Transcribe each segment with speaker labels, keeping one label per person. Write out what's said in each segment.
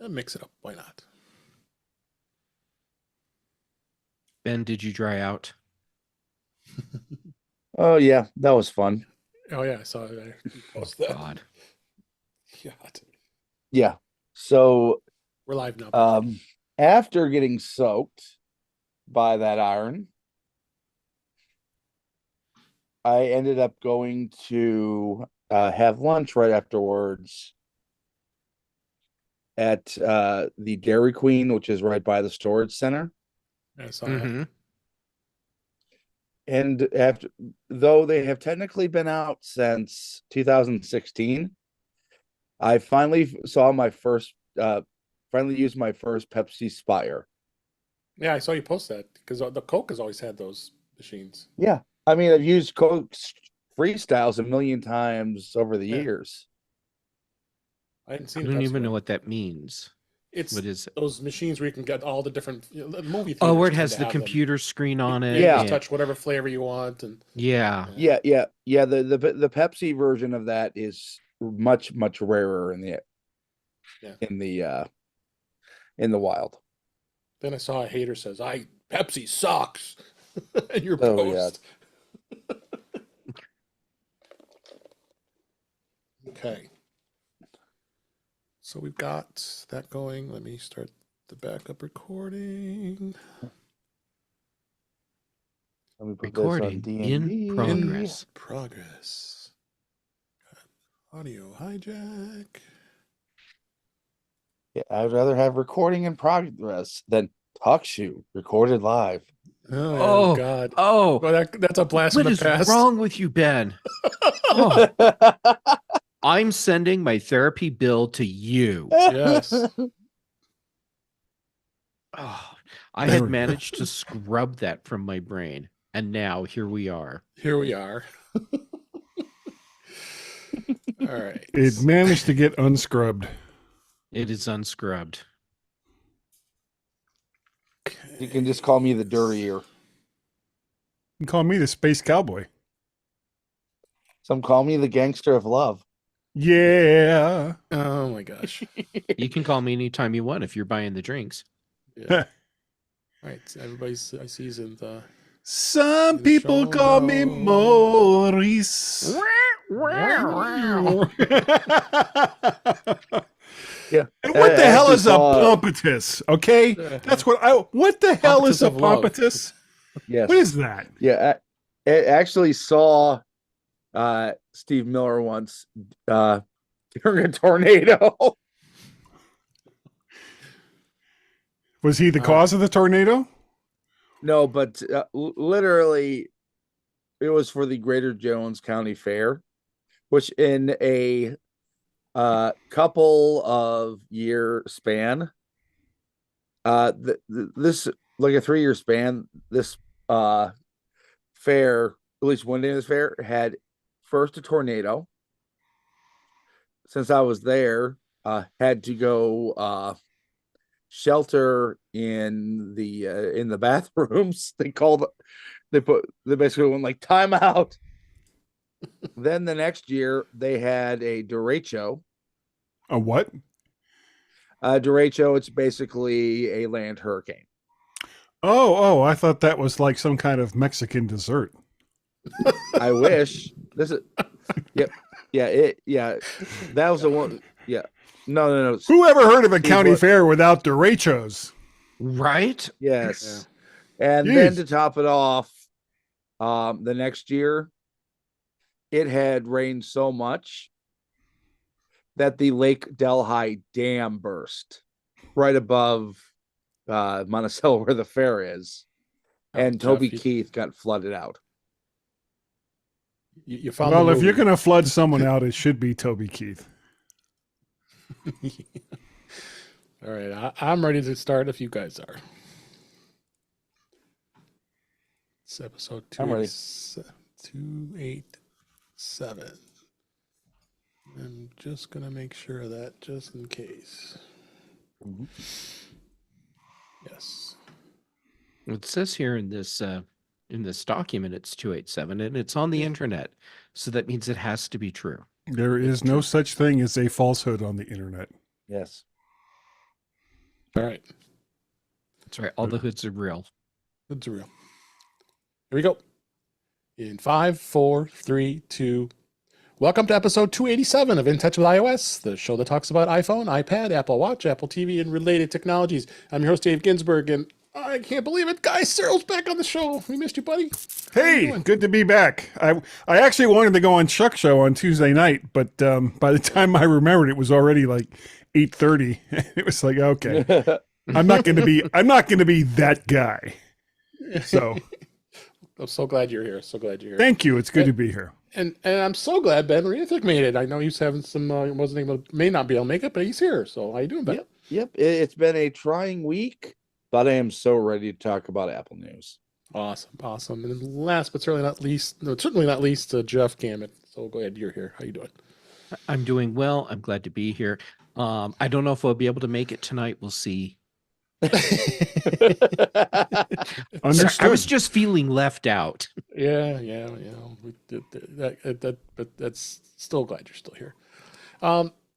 Speaker 1: Mix it up. Why not?
Speaker 2: Ben, did you dry out?
Speaker 3: Oh yeah, that was fun.
Speaker 1: Oh yeah, I saw it.
Speaker 2: Oh, God.
Speaker 1: God.
Speaker 3: Yeah. So
Speaker 1: We're live now.
Speaker 3: after getting soaked by that iron, I ended up going to have lunch right afterwards at the Dairy Queen, which is right by the storage center.
Speaker 1: I saw that.
Speaker 3: And after, though they have technically been out since 2016, I finally saw my first, finally used my first Pepsi Spire.
Speaker 1: Yeah, I saw you post that because the Coke has always had those machines.
Speaker 3: Yeah, I mean, I've used Coke Freestyles a million times over the years.
Speaker 1: I hadn't
Speaker 2: I
Speaker 1: seen.
Speaker 2: don't even know what that means.
Speaker 1: It's
Speaker 2: what is it?
Speaker 1: Those machines where you can get all the different the movie theaters.
Speaker 2: Oh, where it
Speaker 1: tend
Speaker 2: has
Speaker 1: to
Speaker 2: the
Speaker 1: have them.
Speaker 2: computer screen on it.
Speaker 1: Yeah, you just touch whatever flavor you want, and
Speaker 2: yeah.
Speaker 3: The Pepsi version of that is much rarer in the wild.
Speaker 1: Then I saw a hater says, Pepsi sucks," in your post. Yeah. Okay. So we've got that going. Let me start the backup recording.
Speaker 3: Let me put
Speaker 2: Recording
Speaker 3: this on
Speaker 2: in progress.
Speaker 1: Progress. Audio hijack.
Speaker 3: Yeah, I'd rather have recording in progress than talk shoe recorded live.
Speaker 1: Oh God!
Speaker 2: Oh,
Speaker 1: well, that's a blast from the past.
Speaker 2: What is wrong with you, Ben? Oh. I'm sending my therapy bill to you.
Speaker 1: Yes.
Speaker 2: Oh, I had managed to scrub that from my brain, and now here we are.
Speaker 1: Here we are. All right.
Speaker 4: It managed to get unscrubbed.
Speaker 2: It is unscrubbed.
Speaker 1: Okay.
Speaker 3: You can just call me the dirty ear.
Speaker 4: You can call me the space cowboy.
Speaker 3: Some call me the gangster of love.
Speaker 4: Yeah.
Speaker 1: Oh my gosh.
Speaker 2: You can call me anytime you want if you're buying the drinks.
Speaker 1: Yeah. All right. So everybody's I see in the.
Speaker 4: Some people call me Maurice.
Speaker 3: Yeah.
Speaker 4: And what the hell is a pompatus? Okay, that's what I. What the hell is a pompatus?
Speaker 3: Yes.
Speaker 4: What is that?
Speaker 3: Yeah, I actually saw Steve Miller once during a tornado.
Speaker 4: Was he the cause of the tornado?
Speaker 3: No, but literally, it was for the Greater Jones County Fair, which in a couple of year span, this like a 3-year span, this fair, at least one day of this fair, had first a tornado. Since I was there, had to go shelter in the bathrooms. They basically went like time out. Then the next year they had a derecho.
Speaker 4: A what?
Speaker 3: Derecho, it's basically a land hurricane.
Speaker 4: Oh, I thought that was like some kind of Mexican dessert.
Speaker 3: I wish. This is that was the one. Yeah. No.
Speaker 4: Who ever heard of a county fair without derechos?
Speaker 2: Right?
Speaker 3: Yes. Yeah. And then to top it off, the next year, it had rained so much that the Lake Delhi Dam burst right above Monticello where the fair is. And Toby Keith got flooded out.
Speaker 1: You found
Speaker 4: well, if you're going to flood someone out, it should be Toby Keith.
Speaker 1: All right, I'm ready to start if you guys are. It's episode 287. I'm just going to make sure of that just in case.
Speaker 3: Mm-hmm.
Speaker 1: Yes.
Speaker 2: It says here in this document it's 287 and it's on the internet. So that means it has to be true.
Speaker 4: There is no such thing as a falsehood on the internet.
Speaker 3: Yes.
Speaker 1: All right.
Speaker 2: That's right. All the hoods are real.
Speaker 1: That's real. Here we go. In 5, 4, 3, 2. Welcome to episode 287 of In Touch with iOS, the show that talks about iPhone, iPad, Apple Watch, Apple TV, and related technologies. I'm your host, Dave Ginsburg, and I can't believe it. Guy Cyril's back on the show. We missed you, buddy. How you
Speaker 4: Hey,
Speaker 1: doing?
Speaker 4: good to be back. I actually wanted to go on Chuck's show on Tuesday night, but by the time I remembered, it was already like 8:30. It was like, okay, I'm not going to be that guy. So
Speaker 1: I'm so glad you're here. So glad you're here.
Speaker 4: thank you. It's good to be here.
Speaker 1: And I'm so glad Ben Reoording made it. I know he's having some, may not be able to make it, but he's here. So how you doing, Ben?
Speaker 3: Yep. It's been a trying week, but I am so ready to talk about Apple news.
Speaker 1: Awesome. And last but certainly not least, Jeff Gammett. So glad you're here. How you doing?
Speaker 2: I'm doing well. I'm glad to be here. I don't know if we'll be able to make it tonight. We'll see.
Speaker 4: Understood.
Speaker 2: I was just feeling left out.
Speaker 1: Yeah. We did that, but that's still glad you're still here.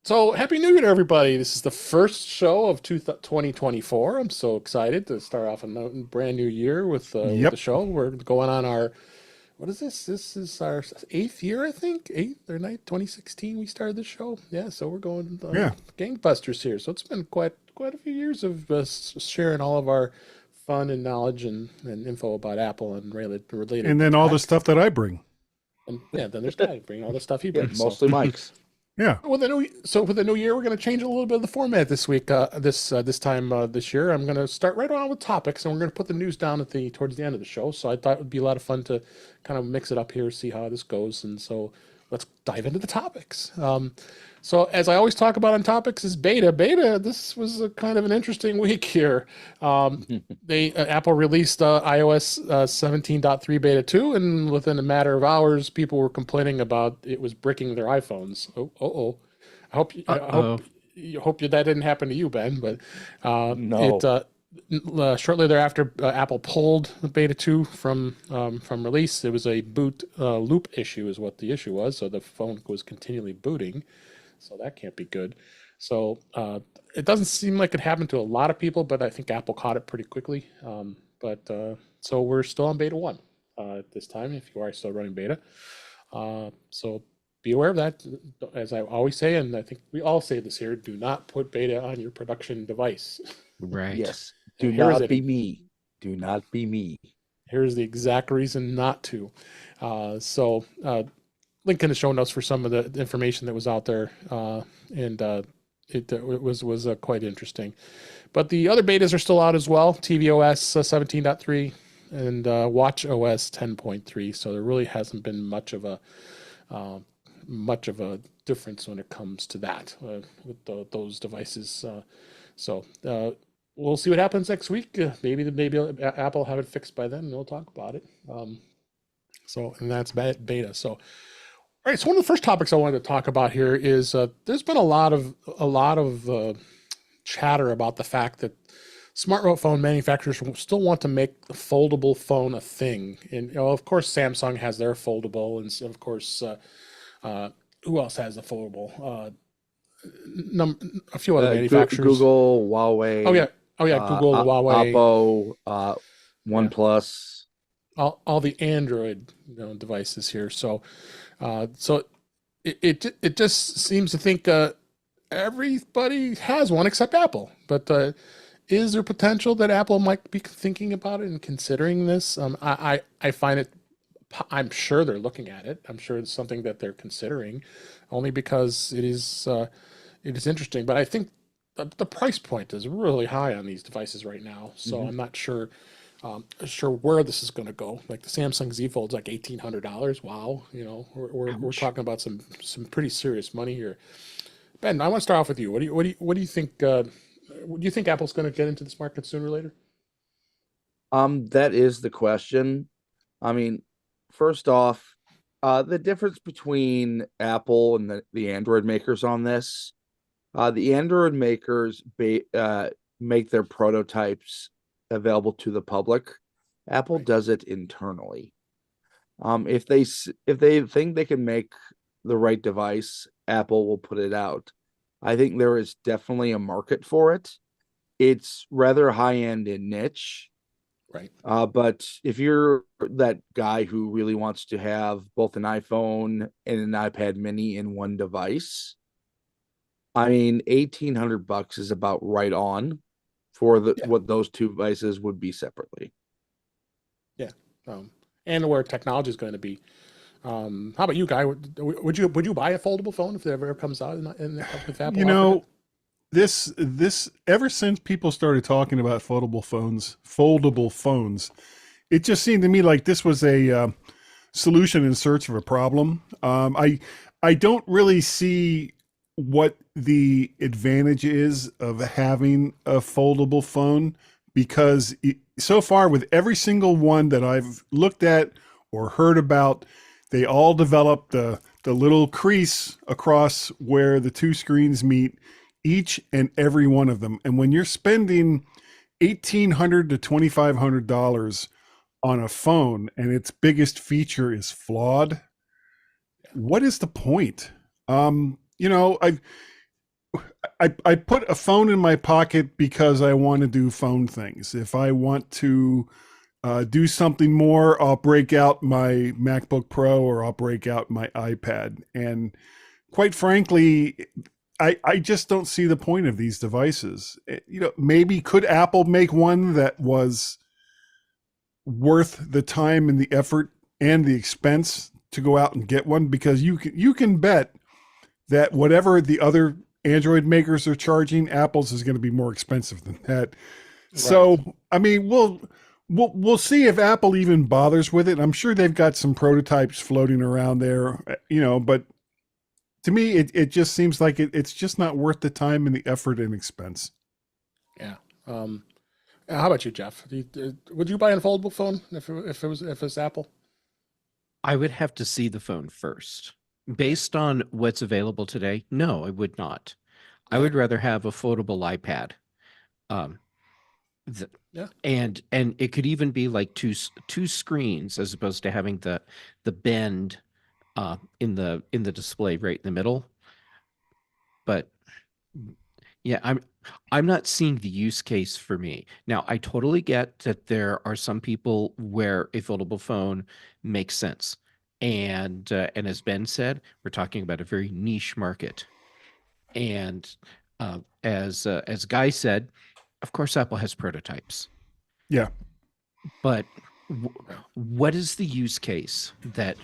Speaker 1: So happy New Year to everybody. This is the first show of 2024. I'm so excited to start off a brand new year with the show. We're going on our, what is this? This is our 8th year, I think. 8th or 9th, 2016 we started the show. Yeah, so we're going gangbusters here. So it's been quite a few years of us sharing all of our fun and knowledge and info about Apple and related.
Speaker 4: And then all the stuff that I bring.
Speaker 1: And then there's Guy bringing all the stuff he brings.
Speaker 3: Mostly Mike's.
Speaker 4: Yeah.
Speaker 1: With the new year, we're going to change a little bit of the format this week. This year, I'm going to start right on with topics, and we're going to put the news down towards the end of the show. So I thought it would be a lot of fun to kind of mix it up here, see how this goes, and so let's dive into the topics. So as I always talk about on topics is beta. This was a kind of an interesting week here. Apple released iOS 17.3 beta 2, and within a matter of hours, people were complaining about it was bricking their iPhones. I hope that didn't happen to you, Ben. But
Speaker 3: No.
Speaker 1: Shortly thereafter, Apple pulled beta 2 from release. It was a boot loop issue, is what the issue was. So the phone was continually booting. So that can't be good. So it doesn't seem like it happened to a lot of people, but I think Apple caught it pretty quickly. So we're still on beta 1 at this time, if you are still running beta. So be aware of that. As I always say, and I think we all say this here, do not put beta on your production device.
Speaker 2: Right.
Speaker 3: Yes. Do
Speaker 1: And here's
Speaker 3: not be me. Do not be me.
Speaker 1: Here's the exact reason not to. Link in the show notes for some of the information that was out there, it was quite interesting. But the other betas are still out as well. tvOS 17.3 and watchOS 10.3. So there really hasn't been much of a difference when it comes to that with those devices. We'll see what happens next week. Maybe Apple will have it fixed by then, and we'll talk about it. And that's beta. So. All right, so one of the first topics I wanted to talk about here is there's been a lot of chatter about the fact that smartphone manufacturers still want to make the foldable phone a thing, and of course Samsung has their foldable, and of course who else has a foldable? A few other manufacturers.
Speaker 3: Google, Huawei.
Speaker 1: Oh yeah, Google, Huawei,
Speaker 3: Oppo, OnePlus.
Speaker 1: All the Android devices here. So it just seems to think everybody has one except Apple. But is there potential that Apple might be thinking about it and considering this? I find it. I'm sure they're looking at it. I'm sure it's something that they're considering, only because it is interesting. But I think the price point is really high on these devices right now. So I'm not sure where this is going to go. Like the Samsung Z Fold's like $1,800. Wow, we're talking about some pretty serious money here. Ben, I want to start off with you. What do you think? Do you think Apple's going to get into this market sooner or later?
Speaker 3: That is the question. I mean, first off, the difference between Apple and the Android makers on this, the Android makers make their prototypes available to the public. Apple does it internally. If they think they can make the right device, Apple will put it out. I think there is definitely a market for it. It's rather high end and niche.
Speaker 1: Right.
Speaker 3: But if you're that guy who really wants to have both an iPhone and an iPad mini in one device, I mean, $1,800 is about right on for what those two devices would be separately.
Speaker 1: Yeah. And where technology is going to be. How about you, Guy? Would you buy a foldable phone if it ever comes out with Apple?
Speaker 4: You know, this ever since people started talking about foldable phones, it just seemed to me like this was a solution in search of a problem. I don't really see what the advantage is of having a foldable phone, because so far with every single one that I've looked at or heard about, they all develop the little crease across where the two screens meet, each and every one of them. And when you're spending $1,800 to $2,500 on a phone and its biggest feature is flawed, what is the point? You know, I put a phone in my pocket because I want to do phone things. If I want to do something more, I'll break out my MacBook Pro or I'll break out my iPad. And quite frankly, I just don't see the point of these devices. You know, maybe could Apple make one that was worth the time and the effort and the expense to go out and get one? Because you can bet that whatever the other Android makers are charging, Apple's is going to be more expensive than that. Right. So, I mean, we'll see if Apple even bothers with it. I'm sure they've got some prototypes floating around there, you know, but to me, it just seems like it's just not worth the time and the effort and expense.
Speaker 1: Yeah. How about you, Jeff? Would you buy a foldable phone if it was Apple?
Speaker 2: I would have to see the phone first. Based on what's available today, no, I would not. I would rather have a foldable iPad. And it could even be like two screens as opposed to having the bend in the display right in the middle. But yeah, I'm not seeing the use case for me. Now, I totally get that there are some people where a foldable phone makes sense. And as Ben said, we're talking about a very niche market. And as Guy said, of course, Apple has prototypes.
Speaker 4: Yeah.
Speaker 2: But what is the use case that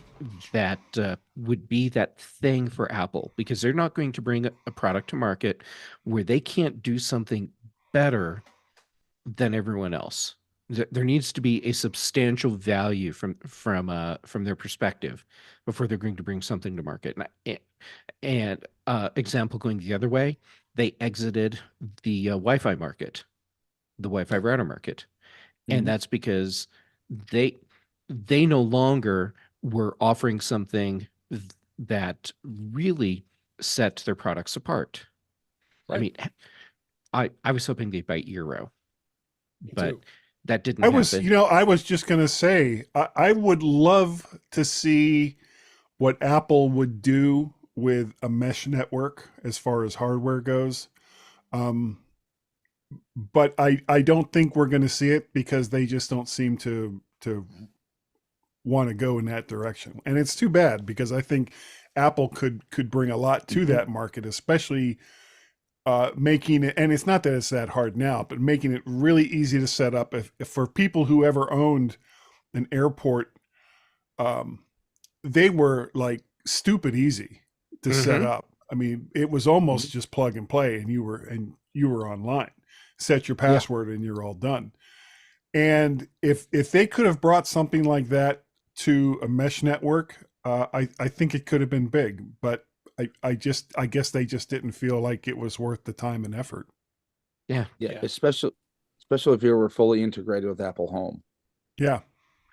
Speaker 2: would be that thing for Apple? Because they're not going to bring a product to market where they can't do something better than everyone else. There needs to be a substantial value from their perspective before they're going to bring something to market. And example going the other way, they exited the Wi-Fi market, the Wi-Fi router market. And that's because they no longer were offering something that really set their products apart. Right. I mean, I was hoping they'd buy Eero, but that didn't happen.
Speaker 4: You know, I was just going to say, I would love to see what Apple would do with a mesh network as far as hardware goes. But I don't think we're going to see it because they just don't seem to want to go in that direction. And it's too bad because I think Apple could bring a lot to that market, especially making it, and it's not that it's that hard now, but making it really easy to set up. If for people who ever owned an airport, they were like stupid easy to set up. I mean, it was almost just plug and play, and you were online. Set your password and you're all done. And if they could have brought something like that to a mesh network, I think it could have been big, but I guess they just didn't feel like it was worth the time and effort.
Speaker 2: Yeah.
Speaker 3: Especially if you were fully integrated with Apple Home.
Speaker 4: Yeah.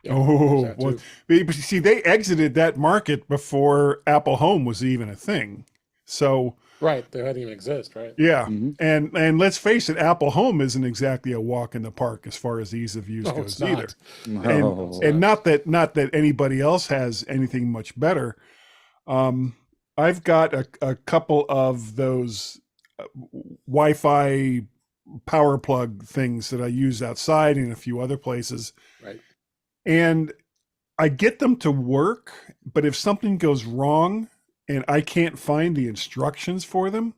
Speaker 4: Well, see, they exited that market before Apple Home was even a thing. So
Speaker 1: right, they hadn't even exist, right?
Speaker 4: Yeah, and let's face it, Apple Home isn't exactly a walk in the park as far as ease of use goes either. And not that anybody else has anything much better. I've got a couple of those Wi-Fi power plug things that I use outside and a few other places.
Speaker 1: Right.
Speaker 4: And I get them to work, but if something goes wrong and I can't find the instructions for them,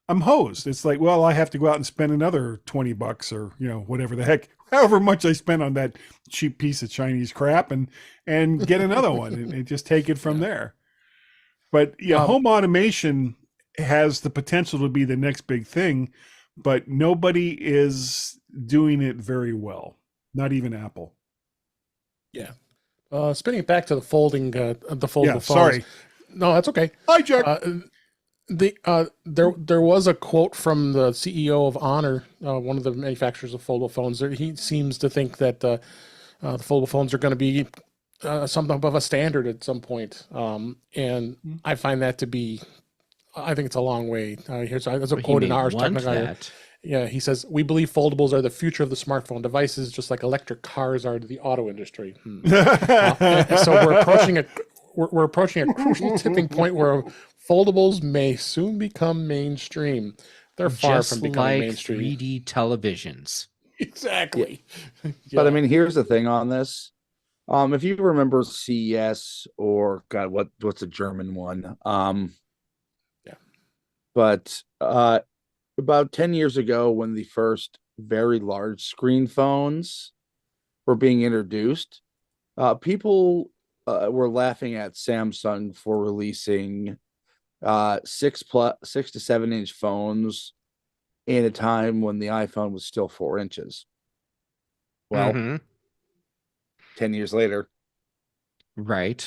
Speaker 4: I'm hosed. It's like, well, I have to go out and spend another $20 or, whatever the heck, however much I spent on that cheap piece of Chinese crap and get another one and just take it from there. But yeah, home automation has the potential to be the next big thing, but nobody is doing it very well. Not even Apple.
Speaker 1: Yeah. Spinning it back to the foldable phones.
Speaker 4: Sorry.
Speaker 1: No, that's okay.
Speaker 4: Hi, Jack.
Speaker 1: There was a quote from the CEO of Honor, one of the manufacturers of foldable phones. He seems to think that the foldable phones are going to be something above a standard at some point. And I find that to be, I think it's a long way. There's a quote in Ars Technica. Yeah, he says, "We believe foldables are the future of the smartphone devices, just like electric cars are to the auto industry." So we're approaching a crucial tipping point where foldables may soon become mainstream. They're far
Speaker 2: just
Speaker 1: from becoming
Speaker 2: like
Speaker 1: mainstream.
Speaker 2: 3D televisions.
Speaker 1: Exactly. Yeah.
Speaker 3: But I mean, here's the thing on this. If you remember CES or God, what's a German one?
Speaker 1: Yeah.
Speaker 3: But about 10 years ago, when the first very large screen phones were being introduced, people were laughing at Samsung for releasing 6 to 7 inch phones in a time when the iPhone was still 4 inches. Well, 10 years later.
Speaker 2: Right.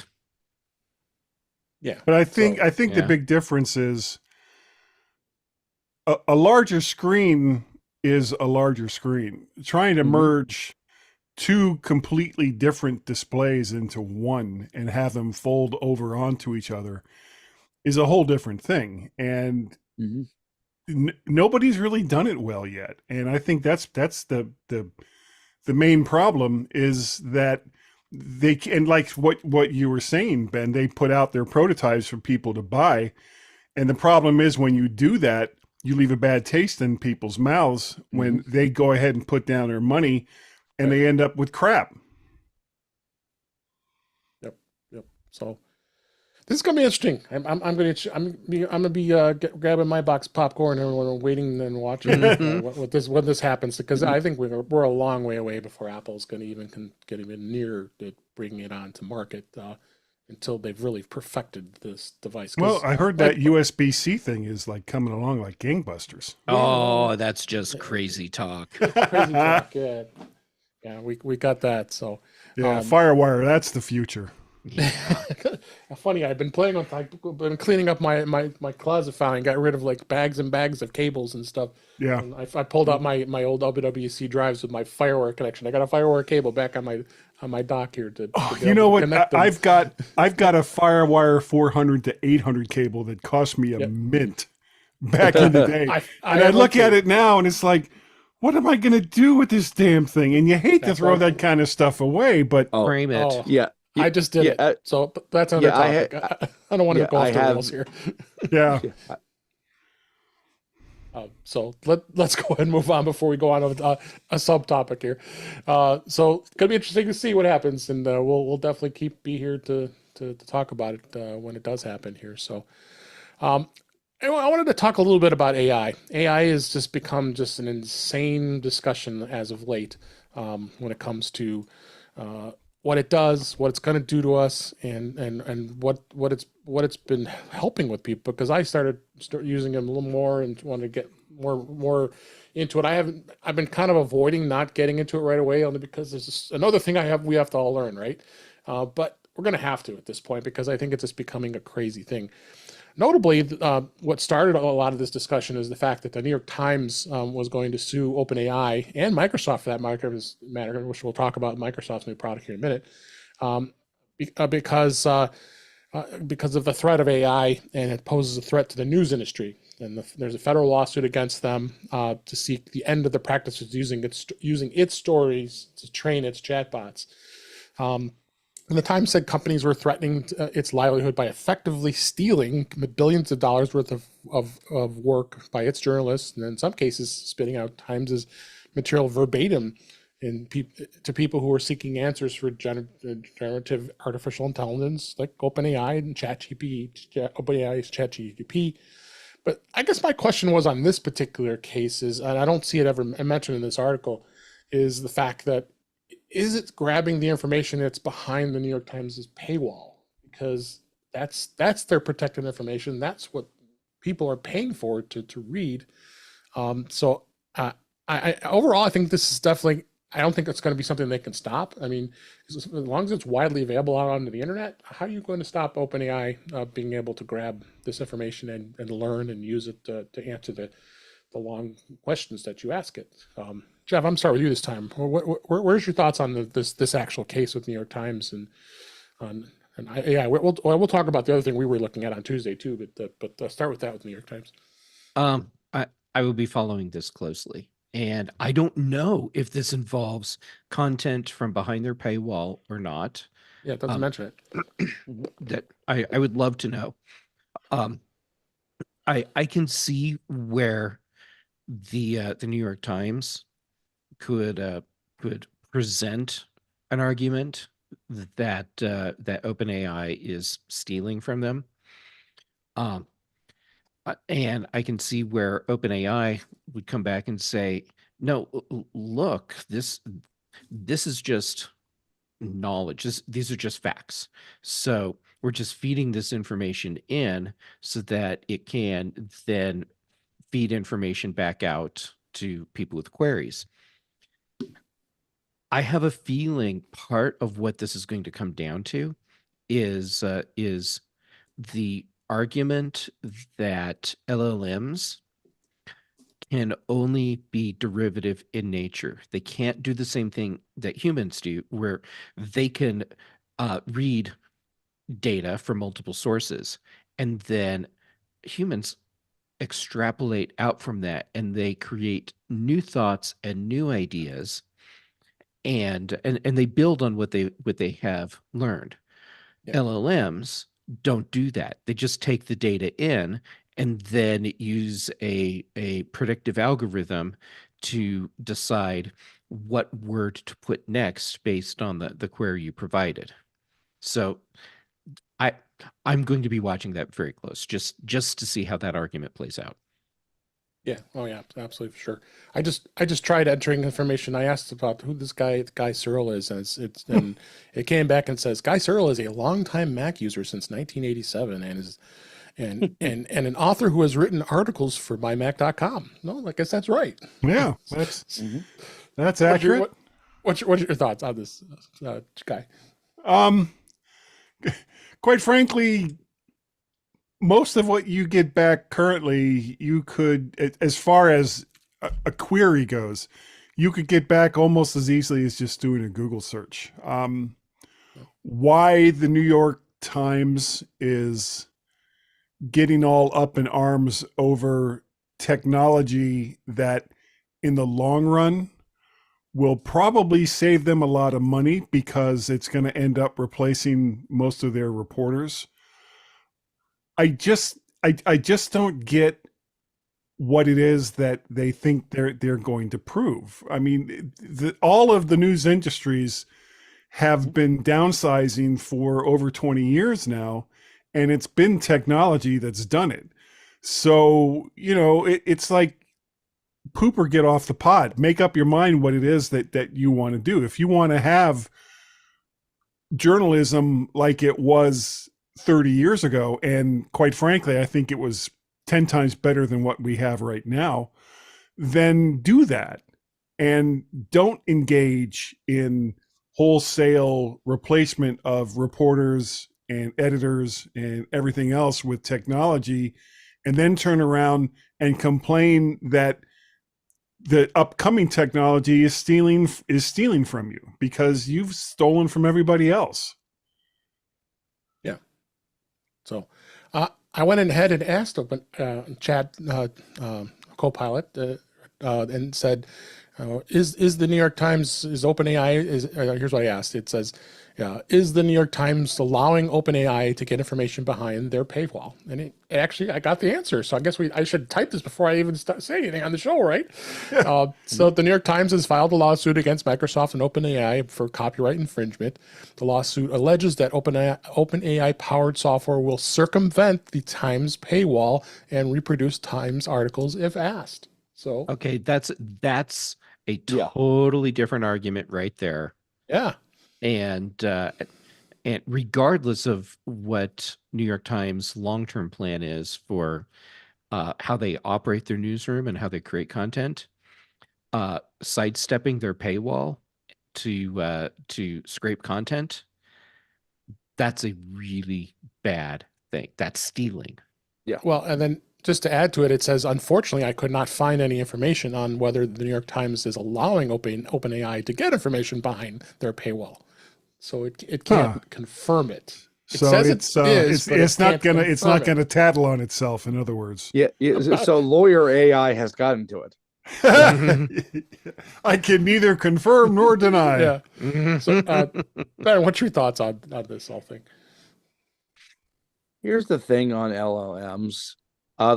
Speaker 1: Yeah.
Speaker 4: But I think the big difference is a larger screen is a larger screen. Trying to merge two completely different displays into one and have them fold over onto each other is a whole different thing. And nobody's really done it well yet. And I think that's the main problem is that they can, like what you were saying, Ben, they put out their prototypes for people to buy. And the problem is when you do that, you leave a bad taste in people's mouths when they go ahead and put down their money and they end up with crap.
Speaker 1: Yep. So this is gonna be interesting. I'm gonna be grabbing my box of popcorn and we're waiting and watching when this happens, because I think we're a long way away before Apple's gonna get even near to bringing it on to market until they've really perfected this device.
Speaker 4: Well, I heard that USB-C thing is like coming along like gangbusters.
Speaker 2: Oh, that's just crazy talk.
Speaker 1: Crazy talk. Yeah, we got that. So
Speaker 4: yeah, FireWire, that's the future.
Speaker 2: Yeah.
Speaker 1: Funny, I've been cleaning up my closet file and got rid of like bags and bags of cables and stuff.
Speaker 4: Yeah,
Speaker 1: and I pulled out my old WWC drives with my FireWire connection. I got a FireWire cable back on my dock here to
Speaker 4: you know what? I've got a FireWire 400 to 800 cable that cost me a mint back in the day. I look at it now and it's like, what am I going to do with this damn thing? And you hate to throw that kind of stuff away, but
Speaker 2: frame it.
Speaker 3: Yeah.
Speaker 1: I just did it. So that's another topic. I don't want to go off the rails here.
Speaker 4: Yeah.
Speaker 1: So let's go ahead and move on before we go on to a subtopic here. So it's gonna be interesting to see what happens, and we'll definitely be here to talk about it when it does happen here. So anyway, I wanted to talk a little bit about AI. AI has just become just an insane discussion as of late when it comes to what it does, what it's going to do to us, and what it's been helping with people. Because I started using it a little more and wanted to get more into it. I've been kind of avoiding not getting into it right away, only because there's another thing we have to all learn, right? But we're going to have to at this point, because I think it's just becoming a crazy thing. Notably, what started a lot of this discussion is the fact that the New York Times was going to sue OpenAI and Microsoft, for that matter, which we'll talk about Microsoft's new product here in a minute, because of the threat of AI, and it poses a threat to the news industry. And there's a federal lawsuit against them to seek the end of the practice of using its stories to train its chatbots. And the Times said companies were threatening its livelihood by effectively stealing billions of dollars worth of work by its journalists, and in some cases spitting out Times's material verbatim to people who were seeking answers for generative artificial intelligence, like OpenAI and OpenAI's ChatGPT. But I guess my question was on this particular case is, and I don't see it ever mentioned in this article, is the fact that is it grabbing the information that's behind the New York Times' paywall? Because that's their protected information. That's what people are paying for to read. So I overall, I think this is definitely, I don't think it's going to be something they can stop. I mean, as long as it's widely available out onto the internet, how are you going to stop OpenAI being able to grab this information and learn and use it to answer the long questions that you ask it? Jeff, I'm starting with you this time. Where's your thoughts on this actual case with New York Times we'll talk about the other thing we were looking at on Tuesday too, but start with that with New York Times.
Speaker 2: I will be following this closely, and I don't know if this involves content from behind their paywall or not.
Speaker 1: Yeah, it doesn't mention it.
Speaker 2: That I would love to know. I can see where the New York Times could present an argument that that OpenAI is stealing from them. And I can see where OpenAI would come back and say, no, look, this is just knowledge. These are just facts. So we're just feeding this information in so that it can then feed information back out to people with queries. I have a feeling part of what this is going to come down to is the argument that LLMs can only be derivative in nature. They can't do the same thing that humans do, where they can read data from multiple sources, and then humans extrapolate out from that, and they create new thoughts and new ideas, and they build on what they have learned.
Speaker 1: Yeah.
Speaker 2: LLMs don't do that. They just take the data in and then use a predictive algorithm to decide what word to put next based on the query you provided. So I'm going to be watching that very close, just to see how that argument plays out.
Speaker 1: Yeah. Oh yeah, absolutely, for sure. I just tried entering information. I asked about who this Guy Searle is, and it came back and says Guy Searle is a longtime Mac user since 1987 and is and an author who has written articles for mymac.com. No, I guess that's right.
Speaker 4: Yeah, that's accurate.
Speaker 1: What's your thoughts on this guy?
Speaker 4: Quite frankly, most of what you get back currently, you could, as far as a query goes, you could get back almost as easily as just doing a Google search. Why the New York Times is getting all up in arms over technology that in the long run will probably save them a lot of money because it's going to end up replacing most of their reporters. I just don't get what it is that they think they're going to prove. I mean, all of the news industries have been downsizing for over 20 years now, and it's been technology that's done it. So, it's like poop or get off the pod. Make up your mind what it is that you want to do. If you want to have journalism like it was 30 years ago, and quite frankly, I think it was 10 times better than what we have right now, then do that. And don't engage in wholesale replacement of reporters and editors and everything else with technology, and then turn around and complain that the upcoming technology is stealing from you because you've stolen from everybody else.
Speaker 1: Yeah. So I went ahead and asked Chat Copilot and said, Is the New York Times, is OpenAI, here's what I asked. It says, is the New York Times allowing OpenAI to get information behind their paywall? And it actually, I got the answer. So I guess I should type this before I even start saying anything on the show, right? So the New York Times has filed a lawsuit against Microsoft and OpenAI for copyright infringement. The lawsuit alleges that OpenAI powered software will circumvent the Times paywall and reproduce Times articles if asked. So
Speaker 2: Okay, that's a
Speaker 3: Yeah.
Speaker 2: totally different argument right there.
Speaker 1: yeah.
Speaker 2: And regardless of what New York Times long-term plan is for how they operate their newsroom and how they create content, sidestepping their paywall to scrape content, that's a really bad thing. That's stealing.
Speaker 1: Well, and then just to add to it, it says, unfortunately, I could not find any information on whether the New York Times is allowing OpenAI to get information behind their paywall. So it can't confirm it. It
Speaker 4: So
Speaker 1: says
Speaker 4: it's
Speaker 1: it is, but
Speaker 4: it's not
Speaker 1: can't
Speaker 4: gonna
Speaker 1: confirm it.
Speaker 4: gonna tattle on itself. In other words,
Speaker 3: Yeah. So lawyer AI has gotten to it.
Speaker 4: I can neither confirm nor deny.
Speaker 1: Yeah. So, Ben, what's your thoughts on this whole thing?
Speaker 3: Here's the thing on LLMs.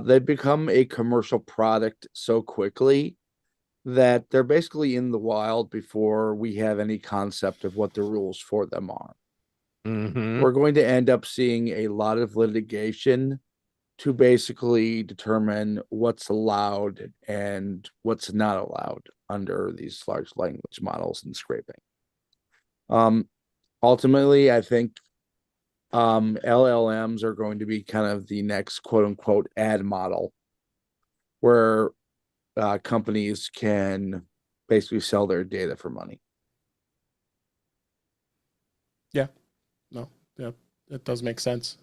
Speaker 3: They become a commercial product so quickly that they're basically in the wild before we have any concept of what the rules for them are. We're going to end up seeing a lot of litigation to basically determine what's allowed and what's not allowed under these large language models and scraping. Ultimately, I think LLMs are going to be kind of the next quote unquote ad model where companies can basically sell their data for money.
Speaker 1: It does make sense.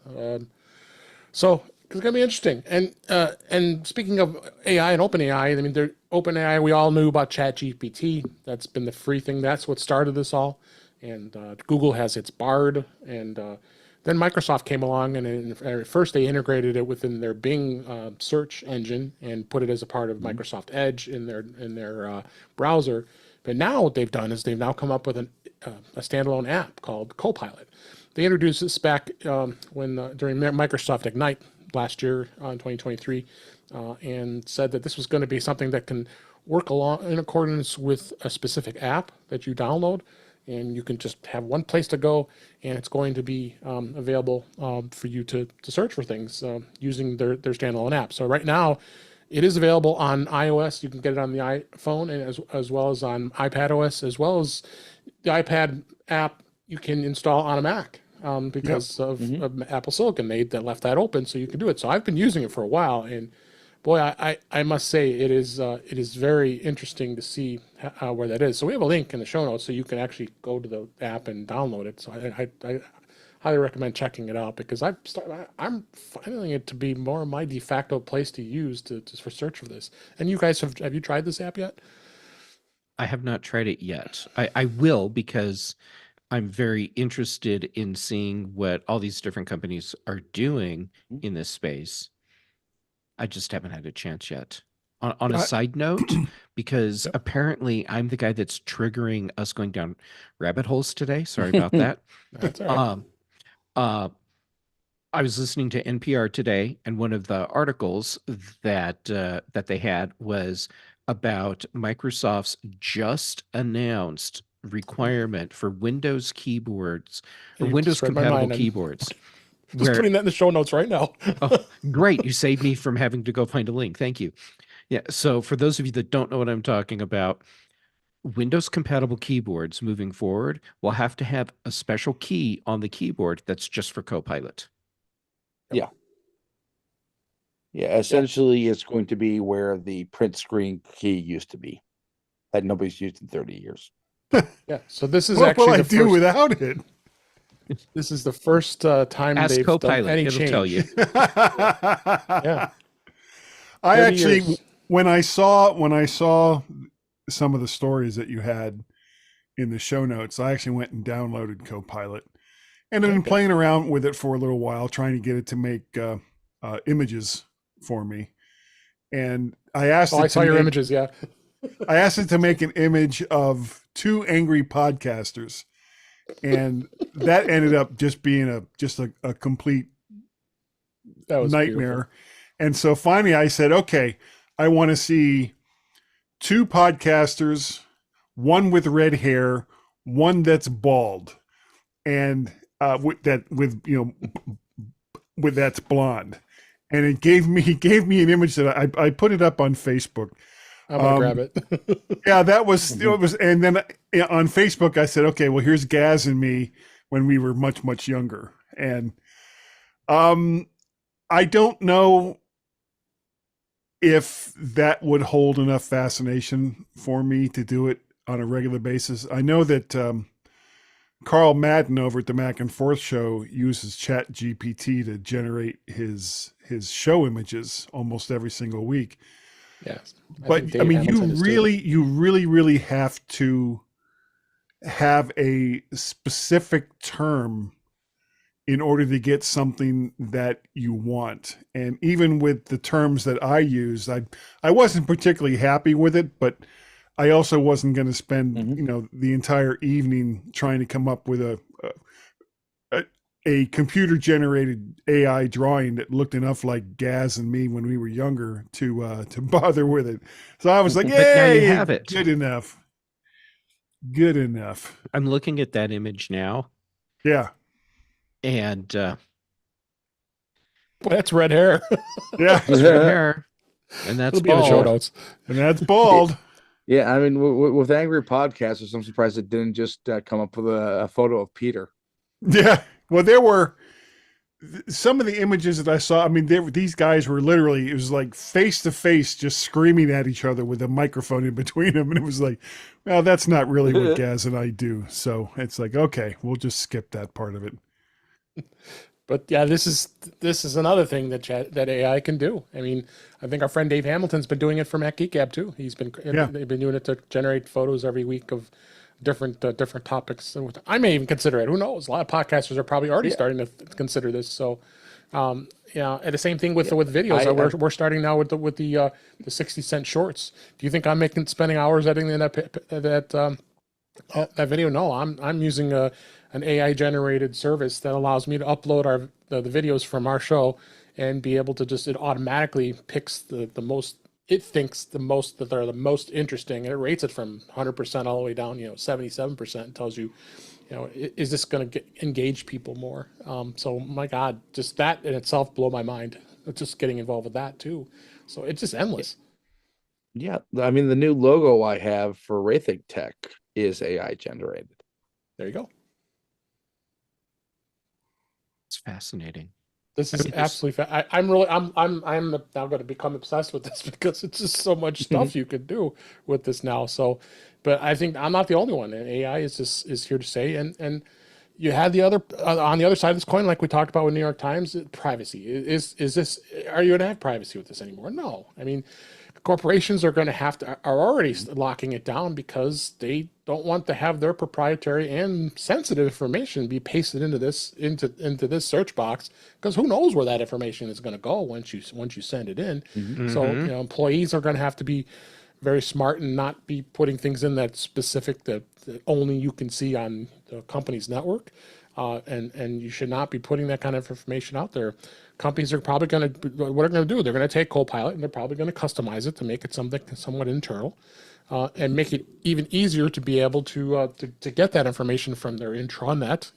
Speaker 1: So it's gonna be interesting. And speaking of AI and OpenAI, I mean, OpenAI, we all knew about ChatGPT. That's been the free thing. That's what started this all. And Google has its Bard, and then Microsoft came along, and at first they integrated it within their Bing search engine and put it as a part of Microsoft Edge in their browser. But now what they've done is they've now come up with a standalone app called Copilot. They introduced this back during Microsoft Ignite last year in 2023, and said that this was going to be something that can work along in accordance with a specific app that you download, and you can just have one place to go, and it's going to be available for you to search for things using their standalone app. So right now, it is available on iOS. You can get it on the iPhone, and as well as on iPadOS, as well as the iPad app you can install on a Mac. Because of Apple Silicon, they left that open so you can do it. So I've been using it for a while, and boy, I must say it is very interesting to see where that is. So we have a link in the show notes so you can actually go to the app and download it. So I highly recommend checking it out, because I'm finding it to be more my de facto place to use for search for this. And you guys have you tried this app yet?
Speaker 2: I have not tried it yet. I will, because I'm very interested in seeing what all these different companies are doing in this space. I just haven't had a chance yet. On a side note, because apparently I'm the guy that's triggering us going down rabbit holes today. Sorry about that.
Speaker 1: That's all right.
Speaker 2: I was listening to NPR today, and one of the articles that they had was about Microsoft's just announced requirement for Windows keyboards or
Speaker 1: You
Speaker 2: Windows
Speaker 1: just read my
Speaker 2: compatible
Speaker 1: mind.
Speaker 2: keyboards.
Speaker 1: Just putting that in the show notes right now.
Speaker 2: Oh, great. You saved me from having to go find a link. Thank you. Yeah. So for those of you that don't know what I'm talking about, Windows compatible keyboards moving forward will have to have a special key on the keyboard that's just for Copilot.
Speaker 3: Yeah, essentially it's going to be where the print screen key used to be that nobody's used in 30 years.
Speaker 1: Yeah. So this is
Speaker 4: What
Speaker 1: actually
Speaker 4: will I
Speaker 1: the
Speaker 4: do
Speaker 1: first,
Speaker 4: without it?
Speaker 1: this is the first time
Speaker 2: Ask
Speaker 1: they've done
Speaker 2: Copilot.
Speaker 1: any
Speaker 2: It'll
Speaker 1: change.
Speaker 2: tell you.
Speaker 1: Yeah.
Speaker 4: I
Speaker 1: 30
Speaker 4: actually,
Speaker 1: years.
Speaker 4: when I saw some of the stories that you had in the show notes, I actually went and downloaded Copilot, and I've been playing around with it for a little while, trying to get it to make images for me. And I asked
Speaker 1: Oh,
Speaker 4: it
Speaker 1: I saw
Speaker 4: to
Speaker 1: your
Speaker 4: make-
Speaker 1: images. Yeah.
Speaker 4: I asked it to make an image of two angry podcasters, and that ended up just being a complete
Speaker 1: That was
Speaker 4: nightmare. And so finally I said, okay, I want to see two podcasters, one with red hair, one that's bald, and with that's blonde. And it gave me an image that I put it up on Facebook.
Speaker 1: I'm gonna grab it.
Speaker 4: Yeah, that was it was, and then on Facebook I said, okay, well here's Gaz and me when we were much, much younger. And I don't know if that would hold enough fascination for me to do it on a regular basis. I know that Carl Madden over at the Mac and Forth show uses Chat GPT to generate his show images almost every single week.
Speaker 1: Yes.
Speaker 4: But I mean, you really have to have a specific term in order to get something that you want. And even with the terms that I used, I wasn't particularly happy with it, but I also wasn't going to spend, the entire evening trying to come up with a computer generated AI drawing that looked enough like Gaz and me when we were younger to bother with it. So I was like,
Speaker 2: But now you
Speaker 4: "Yay,
Speaker 2: have it.
Speaker 4: good enough. Good enough."
Speaker 2: I'm looking at that image now,
Speaker 4: Yeah.
Speaker 2: and
Speaker 1: Well, that's red hair.
Speaker 4: Yeah.
Speaker 2: it's red hair, and that's
Speaker 1: It'll be in the show
Speaker 2: bald.
Speaker 1: notes.
Speaker 4: And that's bald.
Speaker 3: Yeah, I mean, with angry podcasters, I'm surprised it didn't just come up with a photo of Peter.
Speaker 4: Yeah. Well, there were some of the images that I saw. I mean, these guys were literally, it was like face to face, just screaming at each other with a microphone in between them. And it was like, well, that's not really what Gaz and I do. So it's like, okay, we'll just skip that part of it.
Speaker 1: But yeah, this is another thing that AI can do. I mean, I think our friend Dave Hamilton's been doing it for Mac Geek Gab too. They've been doing it to generate photos every week of different topics. I may even consider it. Who knows? A lot of podcasters are probably already starting to consider this. So, and the same thing with videos. We're starting now with the 60-cent shorts. Do you think I'm spending hours editing that video? No, I'm using an AI generated service that allows me to upload the videos from our show and be able to it automatically picks the most, it thinks the most that are the most interesting, and it rates it from 100% all the way down 77%, and tells you, is this going to engage people more? So my God, just that in itself blew my mind. Just getting involved with that too. So it's just endless.
Speaker 3: Yeah, I mean, the new logo I have for Raythig Tech is AI generated.
Speaker 1: There you go.
Speaker 2: It's fascinating.
Speaker 1: This is absolutely. I'm now going to become obsessed with this because it's just so much stuff you could do with this now. So, but I think I'm not the only one. And AI is here to stay. And you had the other on the other side of this coin, like we talked about with New York Times, privacy. Is this? Are you going to have privacy with this anymore? No. I mean, corporations are already locking it down because they don't want to have their proprietary and sensitive information be pasted into this search box, because who knows where that information is going to go once you send it in. So employees are going to have to be very smart and not be putting things in that specific that only you can see on the company's network. And you should not be putting that kind of information out there. Companies are probably going to, what they're going to do, they're going to take Copilot and they're probably going to customize it to make it something somewhat internal, and make it even easier to be able to get that information from their intranet,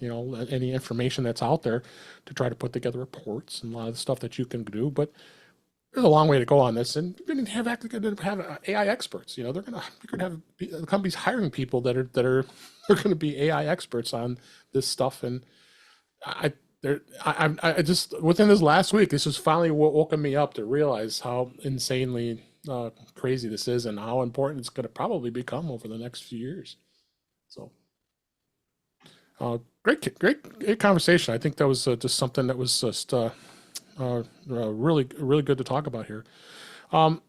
Speaker 1: any information that's out there, to try to put together reports and a lot of the stuff that you can do. But there's a long way to go on this, and you're going to have AI experts. You're going to have the companies hiring people that are going to be AI experts on this stuff. And I just, within this last week, this has finally woken me up to realize how insanely crazy this is and how important it's going to probably become over the next few years. So, great conversation. I think that was just something that was just really good to talk about here. I'm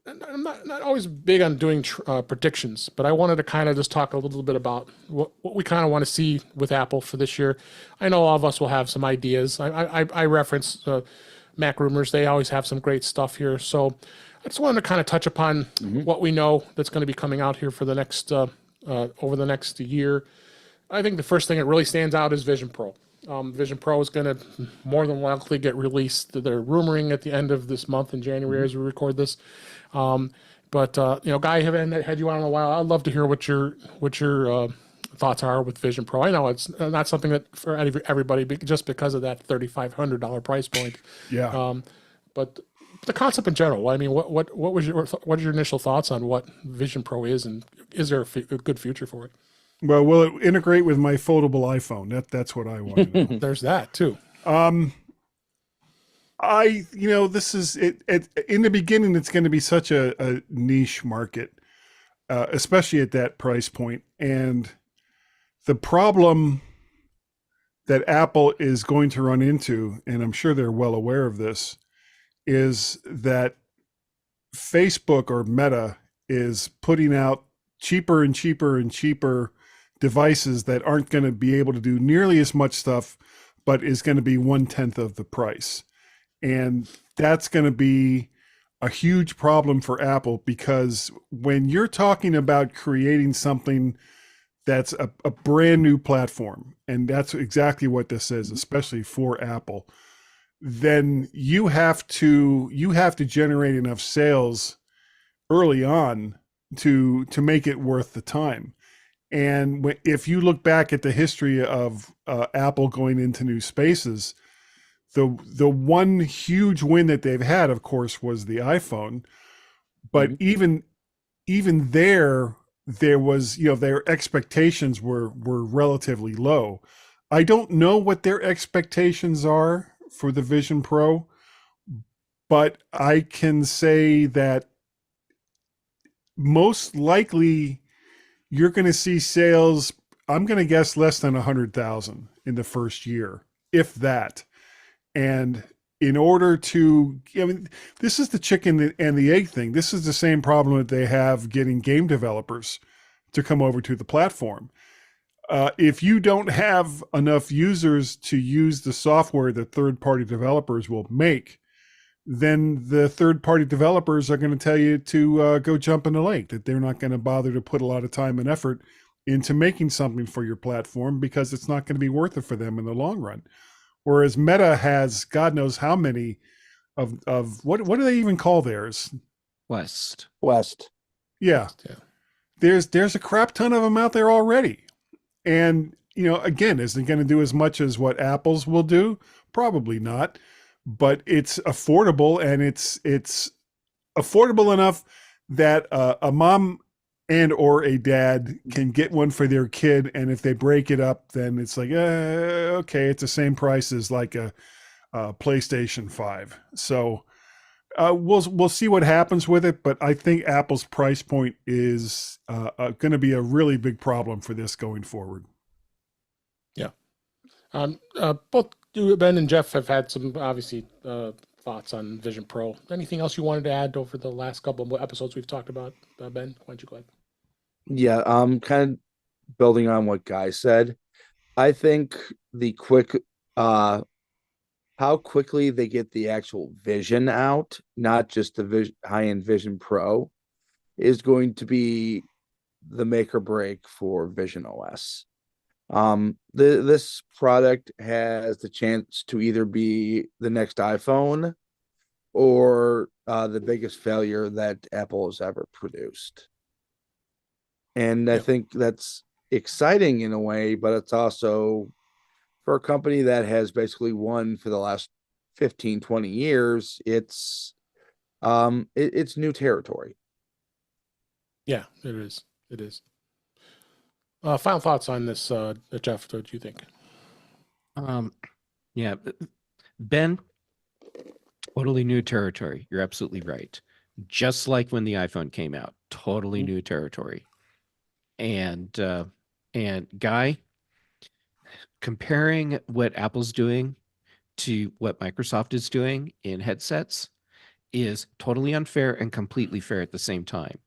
Speaker 1: not always big on doing predictions, but I wanted to kind of just talk a little bit about what we kind of want to see with Apple for this year. I know all of us will have some ideas. I reference Mac Rumors. They always have some great stuff here. So just wanted to kind of touch upon
Speaker 3: Mhm.
Speaker 1: what we know that's going to be coming out here for the next over the next year. I think the first thing that really stands out is Vision Pro. Vision Pro is going to more than likely get released. They're rumoring at the end of this month in January as we record this. But Guy, haven't had you on in a while. I'd love to hear what your thoughts are with Vision Pro. I know it's not something that for everybody, just because of that $3,500 price point.
Speaker 4: Yeah.
Speaker 1: But the concept in general. I mean, what was what are your initial thoughts on what Vision Pro is, and is there a good future for it?
Speaker 4: Well, will it integrate with my foldable iPhone? That's what I want to know.
Speaker 1: There's that too.
Speaker 4: This is it. In the beginning, it's going to be such a niche market, especially at that price point. And the problem that Apple is going to run into, and I'm sure they're well aware of this, is that Facebook or Meta is putting out cheaper and cheaper and cheaper devices that aren't going to be able to do nearly as much stuff, but is going to be 1/10 of the price. And that's going to be a huge problem for Apple, because when you're talking about creating something that's a brand new platform, and that's exactly what this is, especially for Apple, then you have to generate enough sales early on to make it worth the time. And if you look back at the history of Apple going into new spaces, the one huge win that they've had, of course, was the iPhone. But even there was, their expectations were relatively low. I don't know what their expectations are for the Vision Pro, but I can say that most likely you're going to see sales, I'm going to guess, less than 100,000 in the first year, if that. And in order to, this is the chicken and the egg thing. This is the same problem that they have getting game developers to come over to the platform. If you don't have enough users to use the software that third-party developers will make, then the third-party developers are going to tell you to go jump in the lake, that they're not going to bother to put a lot of time and effort into making something for your platform because it's not going to be worth it for them in the long run. Whereas Meta has God knows how many of what do they even call theirs?
Speaker 2: West.
Speaker 4: Yeah. There's a crap ton of them out there already. And, again, is it going to do as much as what Apple's will do? Probably not. But it's affordable, and it's affordable enough that a mom and or a dad can get one for their kid, and if they break it up, then it's like, okay, it's the same price as like a PlayStation 5. So we'll see what happens with it, but I think Apple's price point is going to be a really big problem for this going forward.
Speaker 1: Yeah. Both you, Ben and Jeff, have had some obviously thoughts on Vision Pro. Anything else you wanted to add over the last couple of episodes we've talked about, Ben? Why don't you go ahead?
Speaker 3: Yeah, kind of building on what Guy said. I think the how quickly they get the actual Vision out, not just the high-end Vision Pro, is going to be the make or break for Vision OS. This product has the chance to either be the next iPhone or the biggest failure that Apple has ever produced. And I think that's exciting in a way, but it's also, for a company that has basically won for the last 15, 20 years, it's new territory.
Speaker 1: Yeah, it is. It is. Final thoughts on this, Jeff, what do you think?
Speaker 2: Yeah, Ben, totally new territory. You're absolutely right. Just like when the iPhone came out, totally new territory. And Guy, comparing what Apple's doing to what Microsoft is doing in headsets is totally unfair and completely fair at the same time.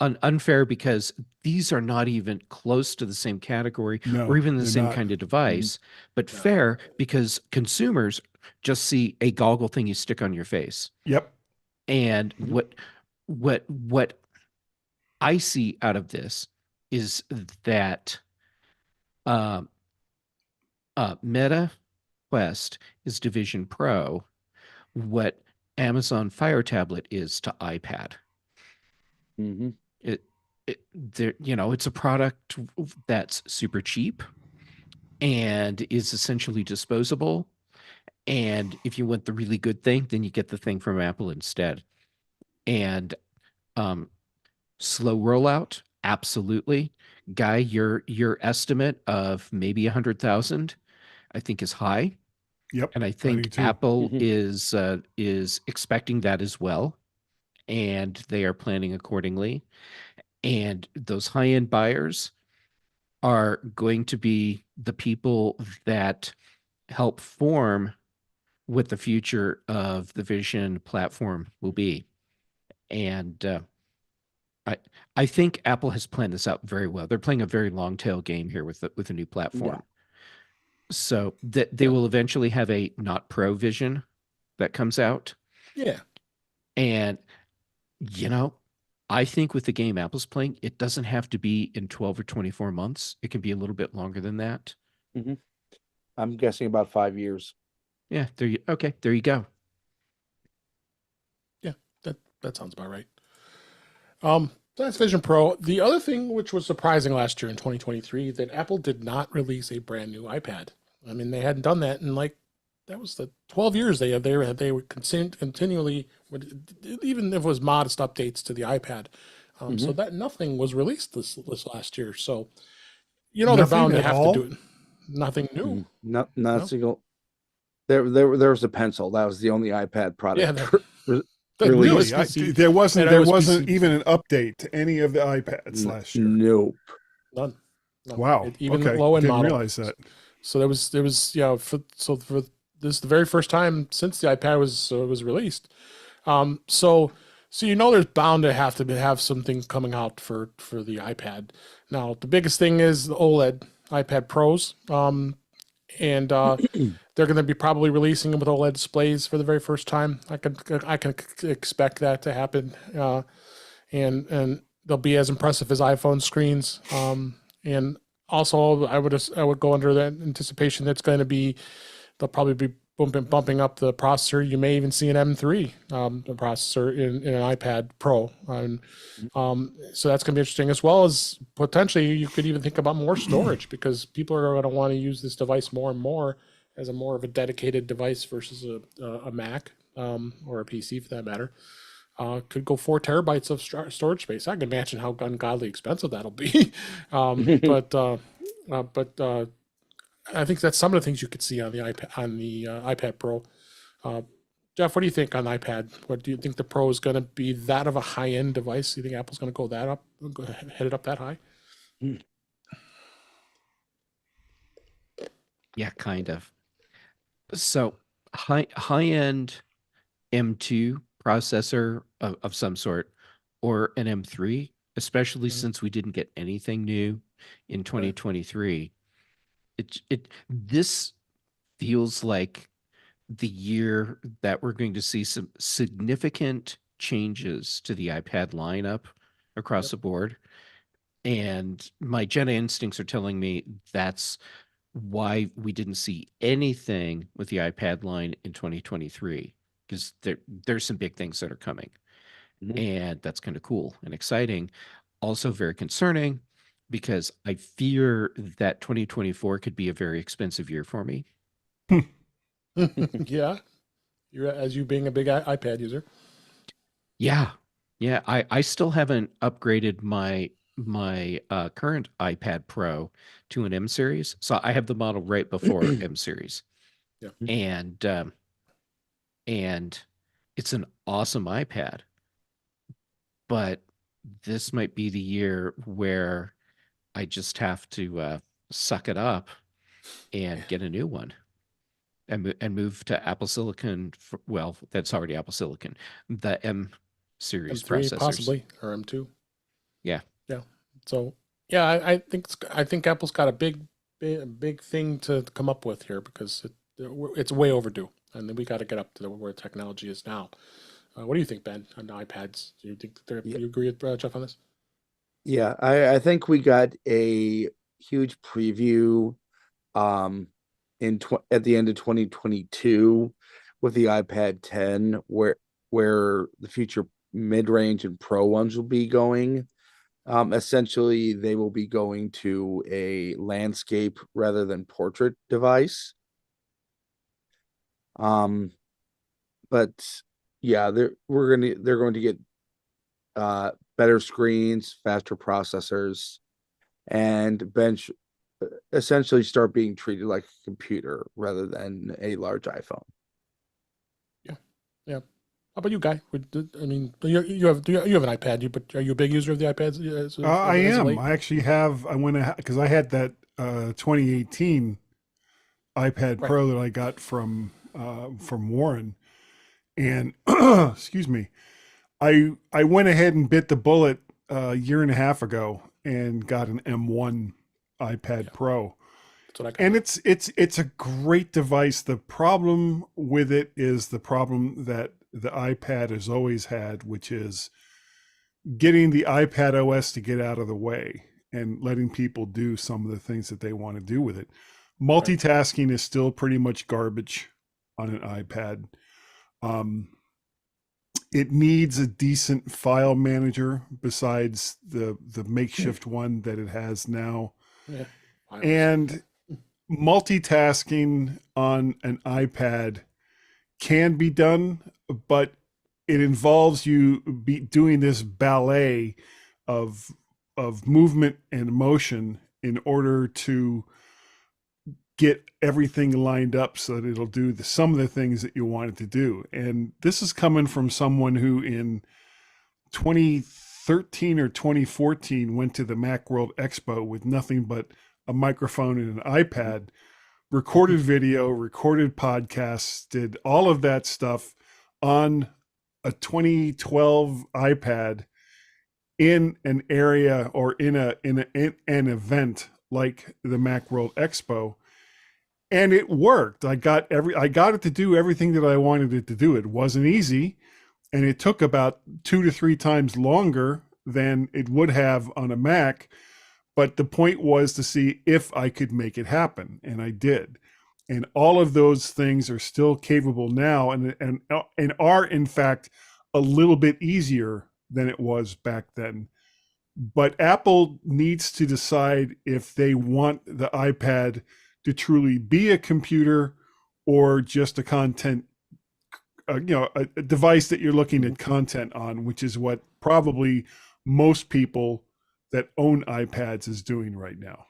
Speaker 2: Unfair because these are not even close to the same category or even the same kind of device, but fair because consumers just see a goggle thing you stick on your face.
Speaker 4: Yep.
Speaker 2: And what I see out of this is that um, Meta Quest is Division Pro, what Amazon Fire Tablet is to iPad.
Speaker 3: Mm-hmm.
Speaker 2: It's a product that's super cheap and is essentially disposable. And if you want the really good thing, then you get the thing from Apple instead. And slow rollout, absolutely. Guy, your estimate of maybe 100,000, I think, is high.
Speaker 4: Yep.
Speaker 2: And I
Speaker 4: do
Speaker 2: think
Speaker 4: too.
Speaker 2: Apple
Speaker 3: Mhm.
Speaker 2: is expecting that as well, and they are planning accordingly. And those high-end buyers are going to be the people that help form what the future of the Vision platform will be. And I I think Apple has planned this out very well. They're playing a very long tail game here with a new platform. So that they
Speaker 1: Yeah.
Speaker 2: will eventually have a not pro Vision that comes out.
Speaker 1: Yeah.
Speaker 2: And I think with the game Apple's playing, it doesn't have to be in 12 or 24 months. It can be a little bit longer than that.
Speaker 3: Mm-hmm. I'm guessing about 5 years.
Speaker 2: Yeah, there you go.
Speaker 1: Yeah. That sounds about right. So that's Vision Pro. The other thing which was surprising last year in 2023 that Apple did not release a brand new iPad. I mean, they hadn't done that in that was the 12 years they were continually, even if it was modest updates to the iPad. So that nothing was released this last year. So they're
Speaker 4: Nothing
Speaker 1: bound to
Speaker 4: at
Speaker 1: have
Speaker 4: all?
Speaker 1: to do it. Nothing new.
Speaker 3: Mhm. Not a
Speaker 1: No?
Speaker 3: single. There was a pencil. That was the only iPad product
Speaker 1: Yeah,
Speaker 3: re-
Speaker 1: the
Speaker 3: released.
Speaker 1: newest
Speaker 4: Really?
Speaker 1: PC.
Speaker 4: There wasn't
Speaker 1: that iOS
Speaker 4: wasn't
Speaker 1: PC.
Speaker 4: even an update to any of the iPads last year.
Speaker 3: Nope.
Speaker 1: None.
Speaker 4: Wow.
Speaker 1: Even
Speaker 4: Okay.
Speaker 1: low end
Speaker 4: Didn't
Speaker 1: model.
Speaker 4: realize that.
Speaker 1: So there was for this the very first time since the iPad was released. So there's bound to have something coming out for the iPad. Now the biggest thing is the OLED iPad Pros. And they're going to be probably releasing them with OLED displays for the very first time. I can expect that to happen, and they'll be as impressive as iPhone screens. And also, I would go under that anticipation that's going to be they'll probably be bumping up the processor. You may even see an M3 processor in an iPad Pro. And so that's going to be interesting, as well as potentially you could even think about more storage because people are going to want to use this device more and more as a more of a dedicated device versus a Mac or a PC for that matter. Could go 4 terabytes of storage space. I can imagine how ungodly expensive that'll be. But I think that's some of the things you could see on the iPad Pro. Jeff, what do you think on iPad? What do you think the Pro is going to be that of a high end device? You think Apple's going to go that up, head it up that high?
Speaker 2: Yeah, kind of. So high end M2 processor of some sort or an M3, especially since we didn't get anything new in 2023. This feels like the year that we're going to see some significant changes to the iPad lineup across the board. And my Jedi instincts are telling me that's why we didn't see anything with the iPad line in 2023, because there's some big things that are coming. And that's kind of cool and exciting. Also very concerning because I fear that 2024 could be a very expensive year for me.
Speaker 1: Yeah, you being a big iPad user.
Speaker 2: Yeah. I still haven't upgraded my current iPad Pro to an M series. So I have the model right before M series.
Speaker 1: Yeah.
Speaker 2: And it's an awesome iPad. But this might be the year where I just have to suck it up and get a new one and move to Apple Silicon. Well, that's already Apple Silicon. The M series
Speaker 1: M3
Speaker 2: processors.
Speaker 1: possibly or M2.
Speaker 2: Yeah.
Speaker 1: So yeah, I think Apple's got a big thing to come up with here because it's way overdue, and then we got to get up to where technology is now. What do you think, Ben, on iPads? Do you think that
Speaker 3: Yeah.
Speaker 1: you agree with Jeff on this?
Speaker 3: Yeah, I think we got a huge preview at the end of 2022 with the iPad 10, where the future mid-range and pro ones will be going. Essentially, they will be going to a landscape rather than portrait device. But yeah, they're going to get better screens, faster processors, and essentially start being treated like a computer rather than a large iPhone.
Speaker 1: Yeah. How about you, Guy? I mean, you have an iPad, but are you a big user of the iPads?
Speaker 4: I
Speaker 1: as of
Speaker 4: am.
Speaker 1: late?
Speaker 4: I actually have. I went because I had that 2018 iPad
Speaker 1: Right.
Speaker 4: Pro that I got from Warren, and excuse me, I went ahead and bit the bullet a year and a half ago and got an M1 iPad Pro.
Speaker 1: That's what I got.
Speaker 4: And it's a great device. The problem with it is the problem that the iPad has always had, which is getting the iPad OS to get out of the way and letting people do some of the things that they want to do with it. Multitasking is still pretty much garbage on an iPad. It needs a decent file manager besides the makeshift one that it has now.
Speaker 1: Yeah.
Speaker 4: And multitasking on an iPad can be done, but it involves you doing this ballet of movement and motion in order to get everything lined up so that it'll do some of the things that you want it to do. And this is coming from someone who in 2013 or 2014 went to the Macworld Expo with nothing but a microphone and an iPad, recorded video, recorded podcasts, did all of that stuff on a 2012 iPad in an area or in an event like the Macworld Expo. And it worked. I got it to do everything that I wanted it to do. It wasn't easy, and it took about 2 to 3 times longer than it would have on a Mac. But the point was to see if I could make it happen, and I did. And all of those things are still capable now, and are in fact a little bit easier than it was back then. But Apple needs to decide if they want the iPad to truly be a computer or just a content, a device that you're looking at content on, which is what probably most people that own iPads is doing right now.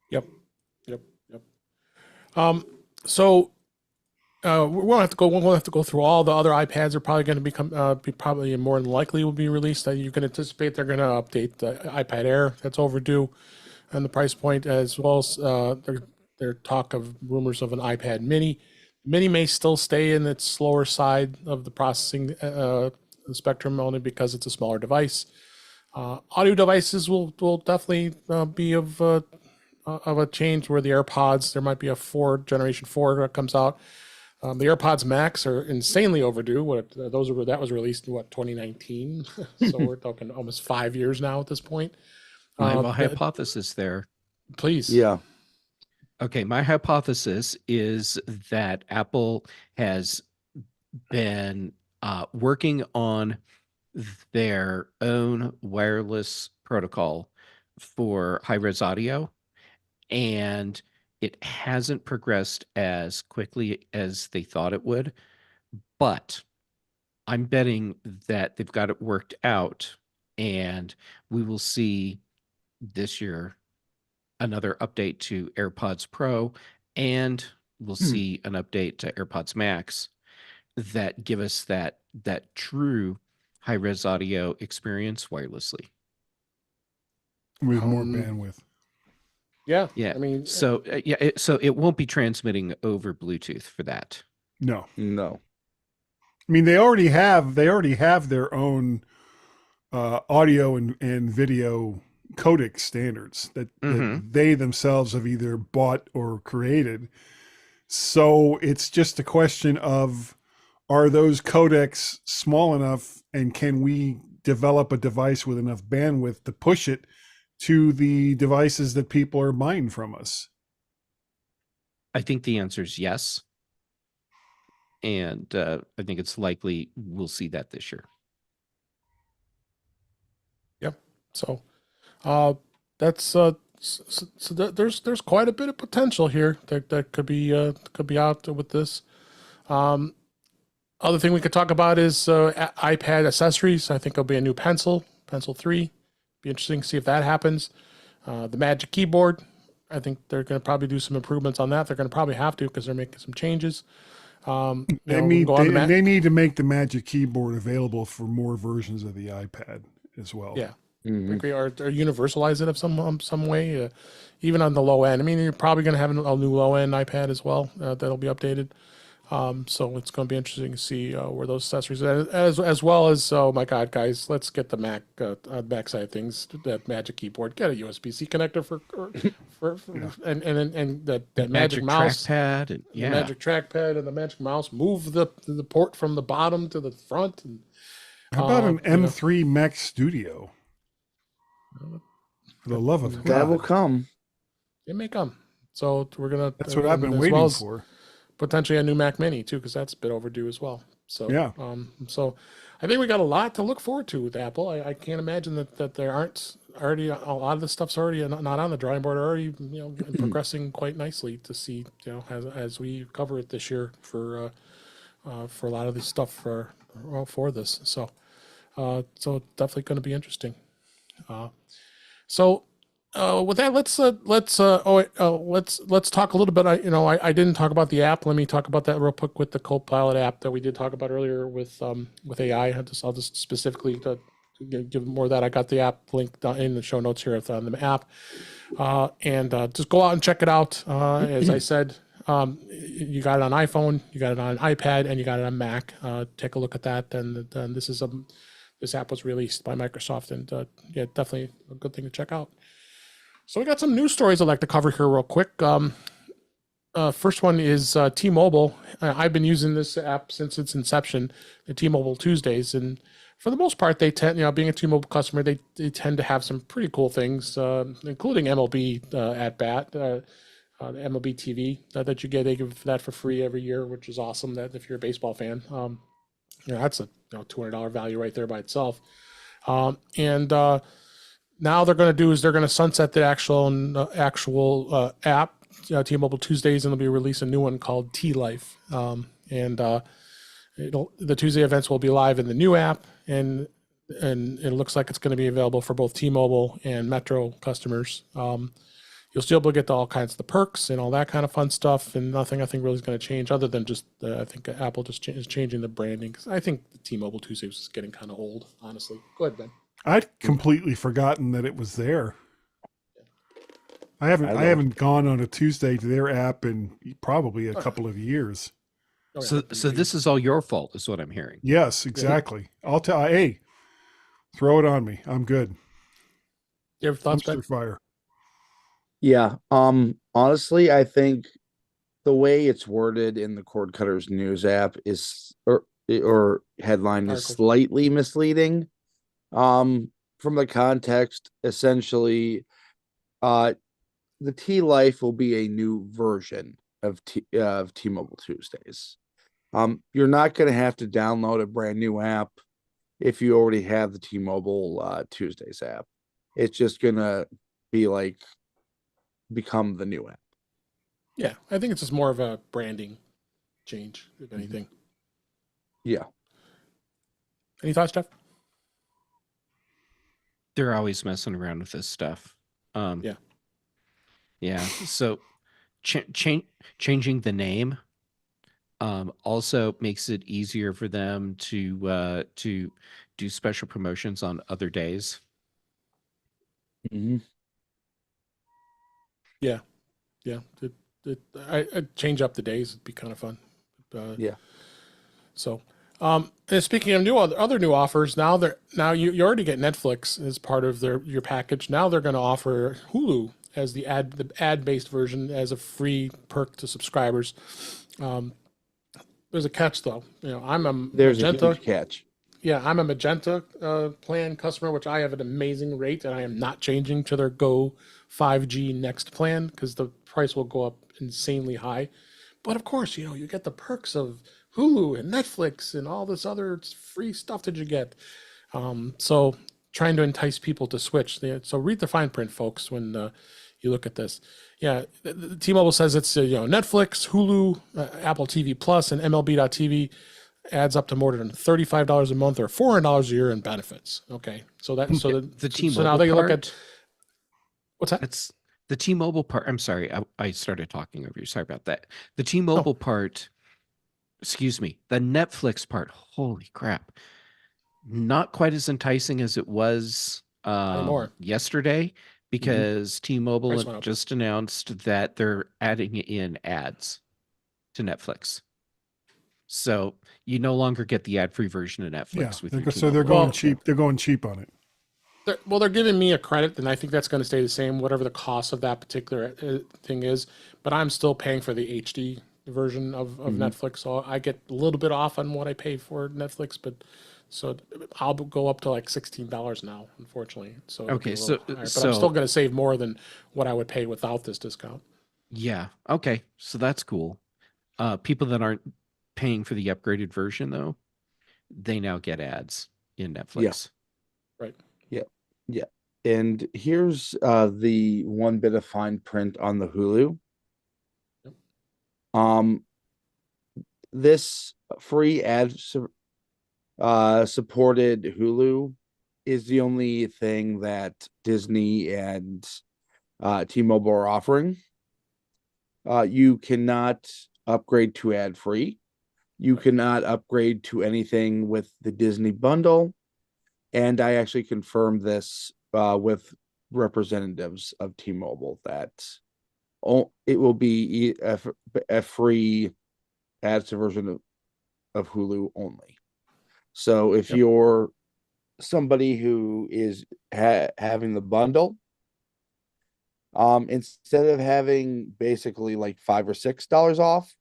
Speaker 1: Yep. So we'll have to go. We'll have to go through all the other iPads. Are probably going to be probably more than likely will be released. You can anticipate they're going to update the iPad Air that's overdue, and the price point, as well as their talk of rumors of an iPad Mini. Mini may still stay in its slower side of the processing spectrum, only because it's a smaller device. Audio devices will definitely be of a change, where the AirPods, there might be a generation 4 that comes out. The AirPods Max are insanely overdue. That was released in 2019, so we're talking almost 5 years now at this point.
Speaker 2: I have a hypothesis there.
Speaker 1: Please.
Speaker 3: Yeah.
Speaker 2: Okay, my hypothesis is that Apple has been working on their own wireless protocol for high-res audio, and it hasn't progressed as quickly as they thought it would. But I'm betting that they've got it worked out, and we will see this year another update to AirPods Pro, and we'll see an update to AirPods Max that give us that true high-res audio experience wirelessly.
Speaker 4: With more bandwidth.
Speaker 1: Yeah.
Speaker 2: Yeah.
Speaker 1: I mean,
Speaker 2: so so it won't be transmitting over Bluetooth for that.
Speaker 4: No.
Speaker 3: No.
Speaker 4: I mean, they already have their own audio and video codec standards that they themselves have either bought or created. So it's just a question of are those codecs small enough, and can we develop a device with enough bandwidth to push it to the devices that people are buying from us?
Speaker 2: I think the answer is yes. And I think it's likely we'll see that this year.
Speaker 1: Yep. So that's there's quite a bit of potential here that could be out with this. Other thing we could talk about is iPad accessories. I think there'll be a new Pencil 3. Be interesting to see if that happens. The Magic Keyboard. I think they're going to probably do some improvements on that. They're going to probably have to because they're making some changes.
Speaker 4: They need to make the Magic Keyboard available for more versions of the iPad as well.
Speaker 1: Yeah. Agree, or universalize it of some way, even on the low end. I mean, you're probably going to have a new low end iPad as well that'll be updated. So it's going to be interesting to see where those accessories are, as well as, oh my God, guys, let's get the Mac Mac side of things. That Magic Keyboard, get a USB-C connector for and that magic mouse,
Speaker 2: trackpad, and
Speaker 1: the Magic trackpad, and the Magic mouse. Move the port from the bottom to the front. And,
Speaker 4: how about an M3 Mac Studio? For the love of God.
Speaker 3: That will come.
Speaker 1: It may come. So we're gonna.
Speaker 4: That's what I've been waiting for.
Speaker 1: Potentially a new Mac Mini too, because that's a bit overdue as well. So
Speaker 4: yeah.
Speaker 1: So I think we got a lot to look forward to with Apple. I can't imagine that there aren't already a lot of the stuff's already not on the drawing board, already progressing quite nicely to see as we cover it this year for a lot of this stuff for this. So definitely going to be interesting. With that, let's talk a little bit. I didn't talk about the app. Let me talk about that real quick with the Copilot app that we did talk about earlier with AI. I'll just specifically give more of that. I got the app linked in the show notes here on the app, and just go out and check it out. As I said, you got it on iPhone, you got it on iPad, and you got it on Mac. Take a look at that. And this app was released by Microsoft, and definitely a good thing to check out. So we got some news stories I'd like to cover here real quick. First one is T-Mobile. I've been using this app since its inception, the T-Mobile Tuesdays, and for the most part, they tend, being a T-Mobile customer, they tend to have some pretty cool things, including MLB at bat, MLB TV that you get. They give that for free every year, which is awesome. That if you're a baseball fan, that's a $200 value right there by itself. Now they're going to do is they're going to sunset the actual app, T-Mobile Tuesdays, and they'll be releasing a new one called T-Life. The Tuesday events will be live in the new app, and it looks like it's going to be available for both T-Mobile and Metro customers. You'll still be able to get to all kinds of the perks and all that kind of fun stuff, and nothing I think really is going to change other than just I think Apple just is changing the branding, because I think the T-Mobile Tuesdays is getting kind of old, honestly. Go ahead, Ben.
Speaker 4: I'd completely forgotten that it was there. I haven't gone on a Tuesday to their app in probably a couple of years.
Speaker 2: So this is all your fault, is what I'm hearing.
Speaker 4: Yes, exactly. I'll tell. Hey, throw it on me. I'm good.
Speaker 1: You have thoughts, Ben?
Speaker 4: Fire.
Speaker 3: Yeah. Honestly, I think the way it's worded in the Cord Cutters News app is or headline is slightly misleading. From the context, essentially, the T-Life will be a new version of T-Mobile Tuesdays. You're not going to have to download a brand new app if you already have the T-Mobile Tuesdays app. It's just going to be become the new app.
Speaker 1: Yeah, I think it's just more of a branding change, if anything.
Speaker 3: Yeah.
Speaker 1: Any thoughts, Jeff?
Speaker 2: They're always messing around with this stuff. Yeah. So changing the name also makes it easier for them to do special promotions on other days.
Speaker 3: Mm-hmm.
Speaker 1: Yeah. I change up the days. It'd be kind of fun.
Speaker 3: Yeah.
Speaker 1: So. And speaking of other new offers, now you already get Netflix as part of your package. Now they're going to offer Hulu as the ad-based version as a free perk to subscribers. there's a catch though. I'm a
Speaker 3: There's a
Speaker 1: Magenta.
Speaker 3: huge catch.
Speaker 1: Yeah, I'm a Magenta plan customer, which I have an amazing rate, and I am not changing to their Go 5G Next plan because the price will go up insanely high. But of course, you get the perks of Hulu and Netflix and all this other free stuff that you get. So trying to entice people to switch. So read the fine print, folks, when you look at this. Yeah, T-Mobile says it's Netflix, Hulu, Apple TV Plus, and MLB.TV adds up to more than $35 a month or $400 a year in benefits. Okay, so that so
Speaker 2: The T-Mobile
Speaker 1: so now they look
Speaker 2: part,
Speaker 1: at what's that?
Speaker 2: It's the T-Mobile part. I'm sorry, I started talking over you. Sorry about that. The T-Mobile part, excuse me, the Netflix part, holy crap. Not quite as enticing as it was
Speaker 1: Anymore.
Speaker 2: yesterday because
Speaker 1: Price went
Speaker 2: T-Mobile
Speaker 1: up.
Speaker 2: just announced that they're adding in ads to Netflix. So you no longer get the ad-free version of Netflix with your
Speaker 4: so they're
Speaker 2: T-Mobile
Speaker 4: going
Speaker 2: account.
Speaker 4: cheap. They're going cheap on it.
Speaker 1: They're giving me a credit, and I think that's going to stay the same, whatever the cost of that particular thing is. But I'm still paying for the HD version of Netflix, so I get a little bit off on what I pay for Netflix. But so I'll go up to like $16 now, unfortunately. So it'll be
Speaker 2: Okay,
Speaker 1: a
Speaker 2: so
Speaker 1: little higher. But I'm still going to save more than what I would pay without this discount.
Speaker 2: yeah, okay, so that's cool. People that aren't paying for the upgraded version though, they now get ads in Netflix.
Speaker 1: Right.
Speaker 3: Yeah. And here's the one bit of fine print on the Hulu.
Speaker 1: Yep.
Speaker 3: This free ad supported Hulu is the only thing that Disney and T-Mobile are offering. You cannot upgrade to ad free. You cannot upgrade to anything with the Disney bundle. And I actually confirmed this with representatives of T-Mobile that it will be a free ads version of Hulu only. So if you're somebody who is having the bundle, instead of having basically like $5 or $6 off,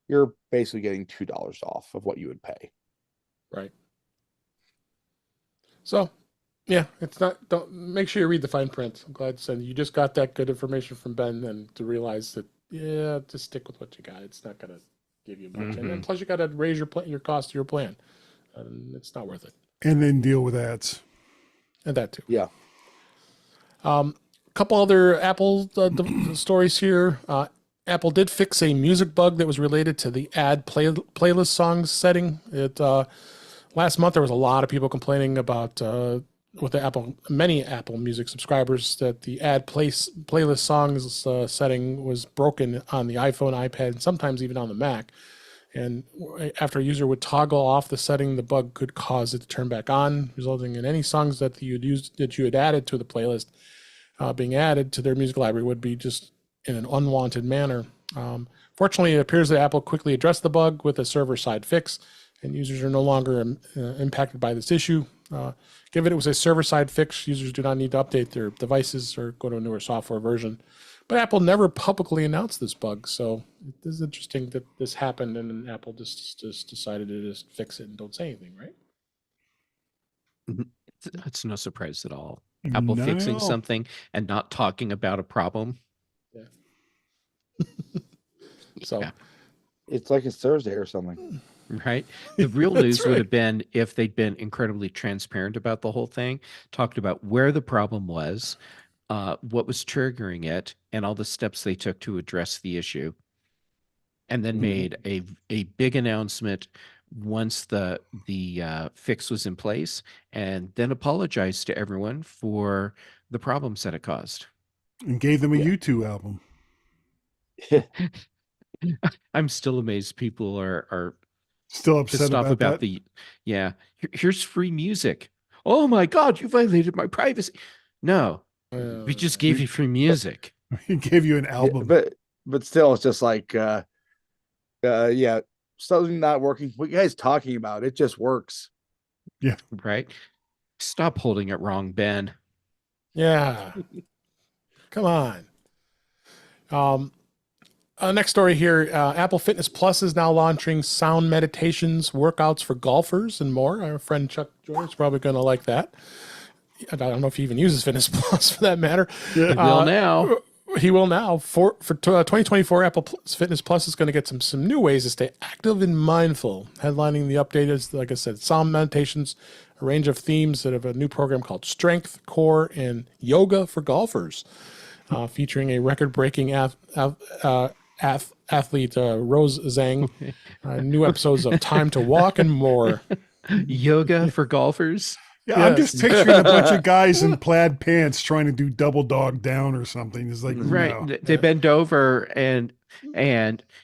Speaker 3: you're basically getting $2 off of what you would pay.
Speaker 1: Right. So, yeah, it's not. Don't make sure you read the fine print. I'm glad you just got that good information from Ben, and to realize that just stick with what you got. It's not going to give you much, and then plus you got to raise your cost of your plan, and it's not worth it.
Speaker 4: And then deal with ads.
Speaker 1: And that too.
Speaker 3: Yeah.
Speaker 1: Couple other Apple stories here. Apple did fix a music bug that was related to the add playlist songs setting. Last month there was a lot of people complaining about with the many Apple Music subscribers that the add playlist songs setting was broken on the iPhone, iPad, and sometimes even on the Mac. And after a user would toggle off the setting, the bug could cause it to turn back on, resulting in any songs that you had added to the playlist being added to their music library would be just in an unwanted manner. Fortunately, it appears that Apple quickly addressed the bug with a server-side fix, and users are no longer impacted by this issue. Given it was a server-side fix, users do not need to update their devices or go to a newer software version. But Apple never publicly announced this bug, so it is interesting that this happened and then Apple just decided to just fix it and don't say anything, right?
Speaker 2: It's no surprise at all. Apple fixing something and not talking about a problem.
Speaker 1: Yeah. So
Speaker 2: Yeah.
Speaker 3: It's like it's Thursday or something.
Speaker 2: Right. The real news
Speaker 4: right.
Speaker 2: would have been if they'd been incredibly transparent about the whole thing, talked about where the problem was, what was triggering it, and all the steps they took to address the issue. And then made a big announcement once the fix was in place, and then apologized to everyone for the problems that it caused.
Speaker 4: And gave them a U2 album.
Speaker 2: I'm still amazed people are
Speaker 4: Still upset
Speaker 2: pissed off about
Speaker 4: that?
Speaker 2: here's free music. Oh my God, you violated my privacy. No, we just gave you free music.
Speaker 4: He gave you an album.
Speaker 3: But still, it's just like, yeah, something not working. What you guys talking about? It just works.
Speaker 4: Yeah.
Speaker 2: Right. Stop holding it wrong, Ben.
Speaker 1: yeah. Come on. Next story here. Apple Fitness Plus is now launching sound meditations, workouts for golfers, and more. Our friend Chuck Joyner is probably going to like that. I don't know if he even uses Fitness Plus for that matter.
Speaker 2: You will now.
Speaker 1: He will now. For 2024, Apple Fitness Plus is going to get some new ways to stay active and mindful. Headlining the update is, like I said, sound meditations, a range of themes that have a new program called Strength, Core, and Yoga for golfers, featuring a record-breaking athlete Rose Zhang, new episodes of Time to Walk, and more.
Speaker 2: Yoga for golfers.
Speaker 4: Yeah, I'm just picturing a bunch of guys in plaid pants trying to do double dog down or something. It's like,
Speaker 2: Right.
Speaker 4: no.
Speaker 2: They bend over and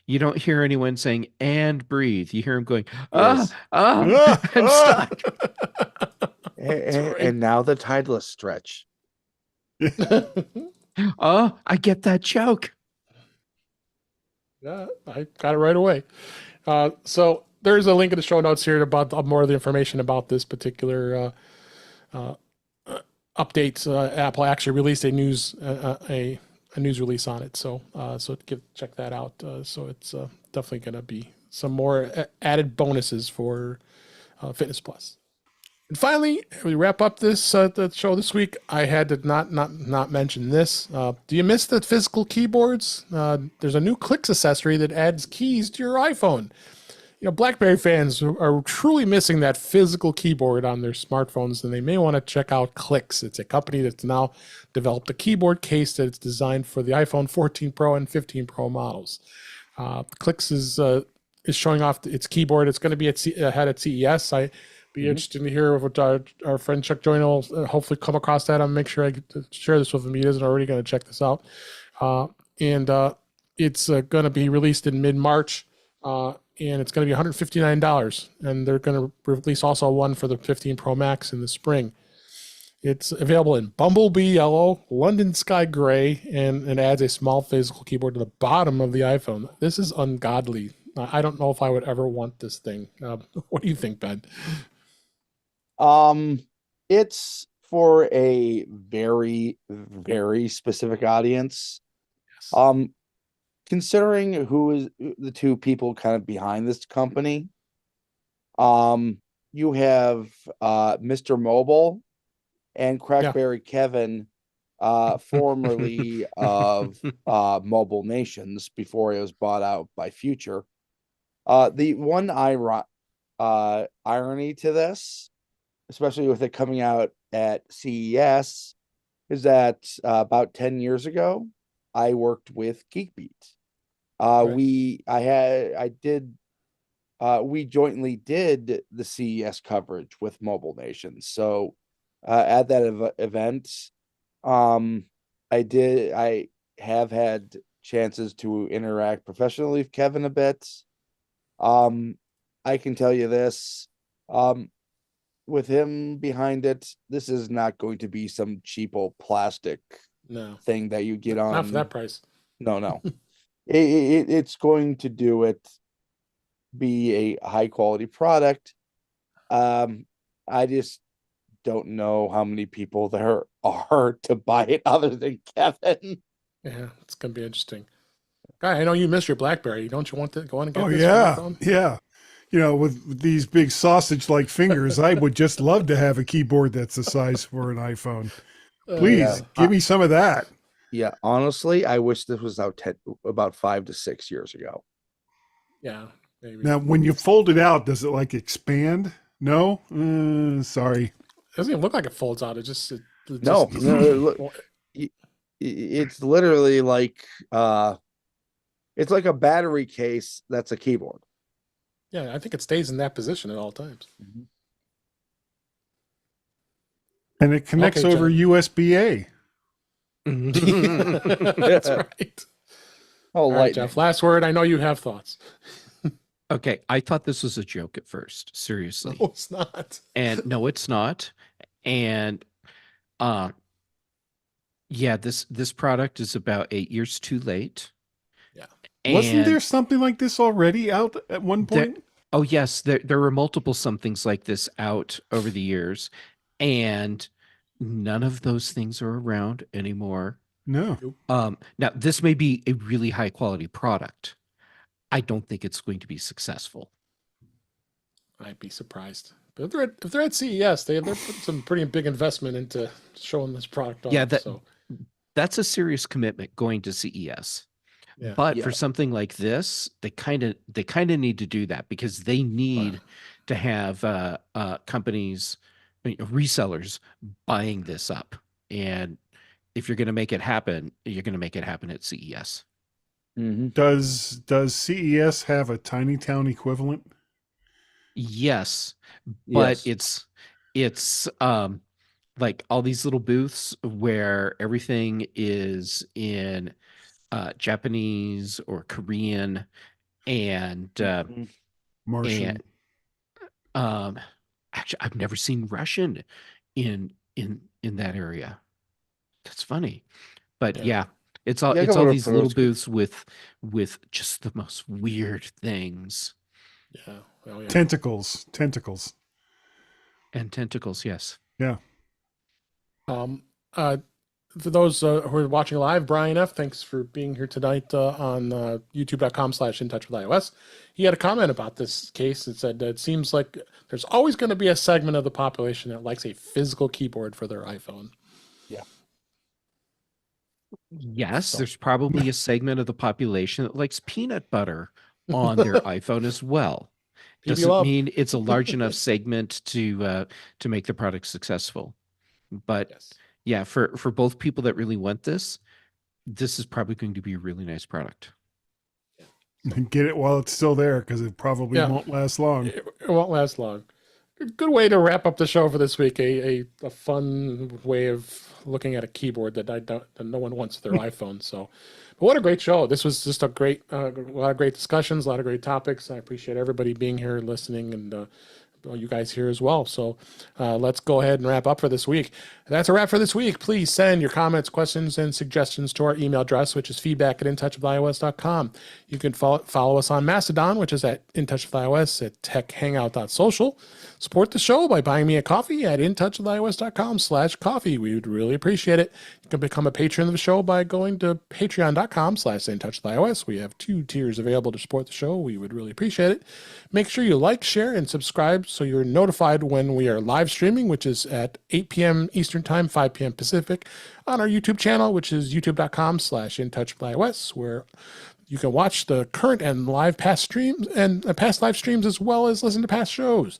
Speaker 2: you don't hear anyone saying and breathe. You hear them going,
Speaker 3: Yes.
Speaker 2: and stop.
Speaker 3: And now the Titleist stretch.
Speaker 2: Oh, I get that joke.
Speaker 1: Yeah, I got it right away. So there's a link in the show notes here about more of the information about this particular update. Apple actually released a news release on it, so check that out. So it's definitely going to be some more added bonuses for Fitness Plus. And finally, we wrap up this the show this week. I had to not mention this. Do you miss the physical keyboards? There's a new Clicks accessory that adds keys to your iPhone. You know, BlackBerry fans are truly missing that physical keyboard on their smartphones, and they may want to check out Clicks. It's a company that's now developed a keyboard case that's designed for the iPhone 14 Pro and 15 Pro models. Clicks is showing off its keyboard. It's going to be ahead at CES. I'd be interested to hear what our friend Chuck Joyner will hopefully come across that. I'll make sure I get to share this with him. He isn't already going to check this out. And it's going to be released in mid-March. And it's going to be $159, and they're going to release also one for the 15 Pro Max in the spring. It's available in Bumblebee Yellow, London Sky Gray, and it adds a small physical keyboard to the bottom of the iPhone. This is ungodly. I don't know if I would ever want this thing. What do you think, Ben?
Speaker 3: It's for a very, very specific audience.
Speaker 1: Yes.
Speaker 3: Considering who is the two people kind of behind this company, you have Mr. Mobile and Crackberry Kevin, formerly of Mobile Nations before it was bought out by Future. The one irony to this, especially with it coming out at CES, is that about 10 years ago, I worked with GeekBeat. We jointly did the CES coverage with Mobile Nation. So at that event, I have had chances to interact professionally with Kevin a bit. I can tell you this, with him behind it, this is not going to be some cheapo plastic thing that you get on.
Speaker 1: Not for that price.
Speaker 3: No. It's going to be a high quality product. I just don't know how many people there are to buy it other than Kevin.
Speaker 1: Yeah, it's gonna be interesting. Guy, I know you miss your BlackBerry. Don't you want to go on and get this?
Speaker 4: Yeah. You know, with these big sausage-like fingers, I would just love to have a keyboard that's the size for an iPhone. Please give me some of that.
Speaker 3: Yeah, honestly, I wish this was out about 5 to 6 years ago.
Speaker 1: Yeah, maybe.
Speaker 4: Now, when you fold it out, does it like expand? No, sorry.
Speaker 1: It doesn't even look like it folds out.
Speaker 3: No, it's literally like it's like a battery case that's a keyboard.
Speaker 1: Yeah, I think it stays in that position at all times.
Speaker 4: And it connects over USB-A.
Speaker 1: That's right.
Speaker 3: All right,
Speaker 1: Jeff, last word. I know you have thoughts.
Speaker 2: Okay, I thought this was a joke at first. Seriously.
Speaker 1: No, it's not.
Speaker 2: And no, it's not. And yeah, this product is about 8 years too late.
Speaker 1: Yeah.
Speaker 4: Wasn't there something like this already out at one point?
Speaker 2: Oh yes, there were multiple somethings like this out over the years, and none of those things are around anymore.
Speaker 4: No.
Speaker 2: Now, this may be a really high quality product. I don't think it's going to be successful.
Speaker 1: I'd be surprised. But if they're at CES, they're putting some pretty big investment into showing this product off.
Speaker 2: Yeah,
Speaker 1: so
Speaker 2: that's a serious commitment going to CES.
Speaker 1: yeah.
Speaker 2: But
Speaker 3: Yeah.
Speaker 2: for something like this, they kind of need to do that because they need to have companies, resellers buying this up. And if you're going to make it happen, you're going to make it happen at CES.
Speaker 3: Mm-hmm.
Speaker 4: Does CES have a tiny town equivalent?
Speaker 2: Yes, but
Speaker 3: Yes.
Speaker 2: it's like all these little booths where everything is in Japanese or Korean and
Speaker 3: Mhm.
Speaker 4: Martian.
Speaker 2: and actually I've never seen Russian in that area. That's funny. But yeah, it's all
Speaker 3: Yeah,
Speaker 2: all
Speaker 3: go to
Speaker 2: these little
Speaker 3: Peruski.
Speaker 2: booths with just the most weird things
Speaker 1: Yeah. Oh, yeah.
Speaker 4: Tentacles.
Speaker 2: and tentacles, yes.
Speaker 4: Yeah.
Speaker 1: For those who are watching live, Brian F., thanks for being here tonight on youtube.com/intouchwithios. He had a comment about this case. It said that it seems like there's always going to be a segment of the population that likes a physical keyboard for their iPhone.
Speaker 2: Yes,
Speaker 1: So-
Speaker 2: there's probably a segment of the population that likes peanut butter on their iPhone as well.
Speaker 1: PB
Speaker 2: Doesn't
Speaker 1: love.
Speaker 2: mean it's a large enough segment to make the product successful. But
Speaker 1: Yes.
Speaker 2: yeah, for both people that really want this is probably going to be a really nice product.
Speaker 4: Get it while it's still there because it probably
Speaker 1: Yeah.
Speaker 4: won't last long.
Speaker 1: It won't last long. Good way to wrap up the show for this week. A fun way of looking at a keyboard that no one wants their iPhone. So, but what a great show! This was just a lot of great discussions, a lot of great topics. I appreciate everybody being here, listening, and you guys here as well. So let's go ahead and wrap up for this week. That's a wrap for this week. Please send your comments, questions, and suggestions to our email address, which is feedback@intouchwithios.com. You can follow us on Mastodon, which is at intouchwithios at techhangout.social. Support the show by buying me a coffee at intouchwithios.com/coffee. We would really appreciate it. You can become a patron of the show by going to patreon.com/intouchwithios. We have 2 tiers available to support the show. We would really appreciate it. Make sure you like, share, and subscribe so you're notified when we are live streaming, which is at 8 p.m. Eastern Time, 5 p.m. Pacific, on our YouTube channel, which is youtube.com/intouchwithios, where you can watch the current and live past streams and past live streams, as well as listen to past shows.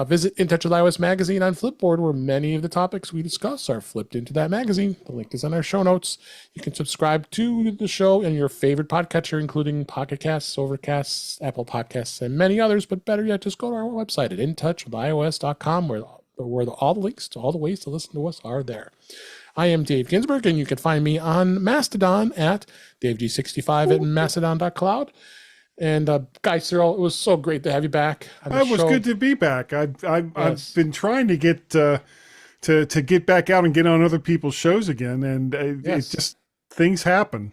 Speaker 1: Visit In Touch with iOS magazine on Flipboard, where many of the topics we discuss are flipped into that magazine. The link is in our show notes. You can subscribe to the show in your favorite podcatcher, including Pocket Casts, Overcasts, Apple Podcasts, and many others. But better yet, just go to our website at intouchwithios.com, where all the links to all the ways to listen to us are there. I am Dave Ginsburg, and you can find me on Mastodon at DaveG65 at mastodon.cloud. And Guy Cyril, it was so great to have you back.
Speaker 4: It was good to be back. I've
Speaker 1: Yes.
Speaker 4: been trying to get to get back out and get on other people's shows again, and
Speaker 1: Yes.
Speaker 4: it just things happen.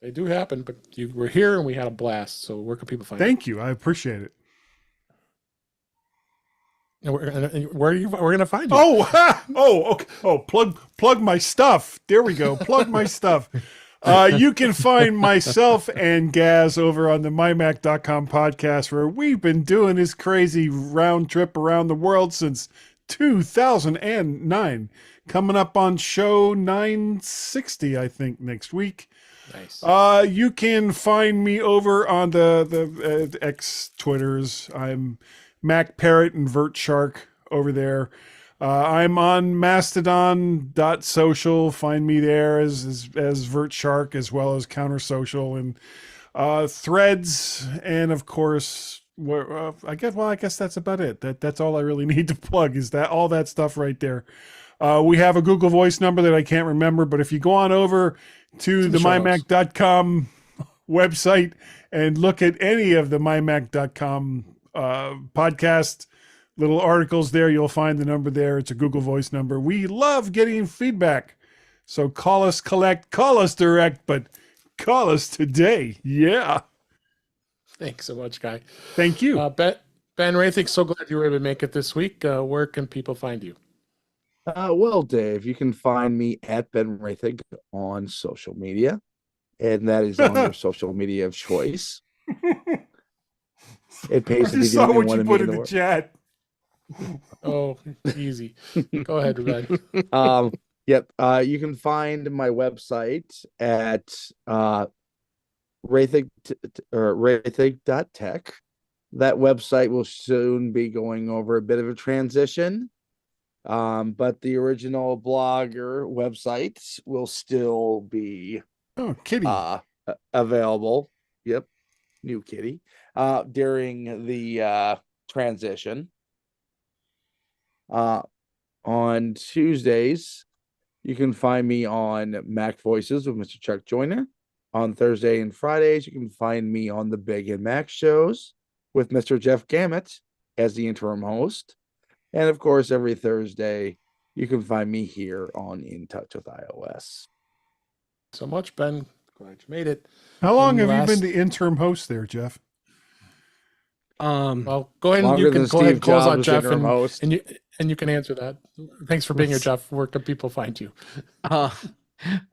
Speaker 1: They do happen, but you were here and we had a blast. So where can people find you?
Speaker 4: Thank you. I appreciate it.
Speaker 1: And we're going to find you.
Speaker 4: Okay. Plug my stuff. There we go. Plug my stuff. You can find myself and Gaz over on the mymac.com podcast, where we've been doing this crazy round trip around the world since 2009. Coming up on show 960, I think, next week.
Speaker 1: Nice.
Speaker 4: You can find me over on the X Twitters. I'm Mac Parrot and Vert Shark over there. I'm on mastodon.social. Find me there as Vert Shark, as well as Counter Social and Threads, and of course, I guess that's about it. That's all I really need to plug, is that all that stuff right there. We have a Google Voice number that I can't remember, but if you go on over to the mymac.com website and look at any of the mymac.com podcast little articles there, you'll find the number there. It's a Google Voice number. We love getting feedback. So call us direct, but call us today. Yeah.
Speaker 1: Thanks so much, Guy.
Speaker 4: Thank you.
Speaker 1: Ben Raythick, so glad you were able to make it this week. Where can people find you?
Speaker 3: Well, Dave, you can find me at Ben Rathig on social media, and that is on your social media of choice. It
Speaker 4: I
Speaker 3: pays to be
Speaker 4: just
Speaker 3: the
Speaker 4: saw
Speaker 3: only
Speaker 4: what
Speaker 3: one
Speaker 4: you
Speaker 3: of me
Speaker 4: put
Speaker 3: in
Speaker 4: in
Speaker 3: the
Speaker 4: the
Speaker 3: world.
Speaker 4: chat.
Speaker 1: Oh, easy. Go ahead, Red.
Speaker 3: Yep. You can find my website at Rathig.tech. That website will soon be going over a bit of a transition. But the original blogger website will still be
Speaker 4: Oh, kitty.
Speaker 3: available. Yep, new kitty. During the transition. On Tuesdays, you can find me on Mac Voices with Mr. Chuck Joyner. On Thursday and Fridays, you can find me on the Big and Mac shows with Mr. Jeff Gammett as the interim host. And of course, every Thursday, you can find me here on In Touch with iOS.
Speaker 1: So much, Ben. Glad you made it.
Speaker 4: How long
Speaker 1: And
Speaker 4: have you been
Speaker 1: last-
Speaker 4: the interim host there, Jeff?
Speaker 1: Well, go ahead and
Speaker 3: Longer
Speaker 1: you can
Speaker 3: than
Speaker 1: go ahead and
Speaker 3: Steve
Speaker 1: close
Speaker 3: Jobs
Speaker 1: out
Speaker 3: was
Speaker 1: Jeff
Speaker 3: interim host.
Speaker 1: and you can answer that. Thanks for being here,
Speaker 2: Let's-
Speaker 1: Jeff. Where can people find you?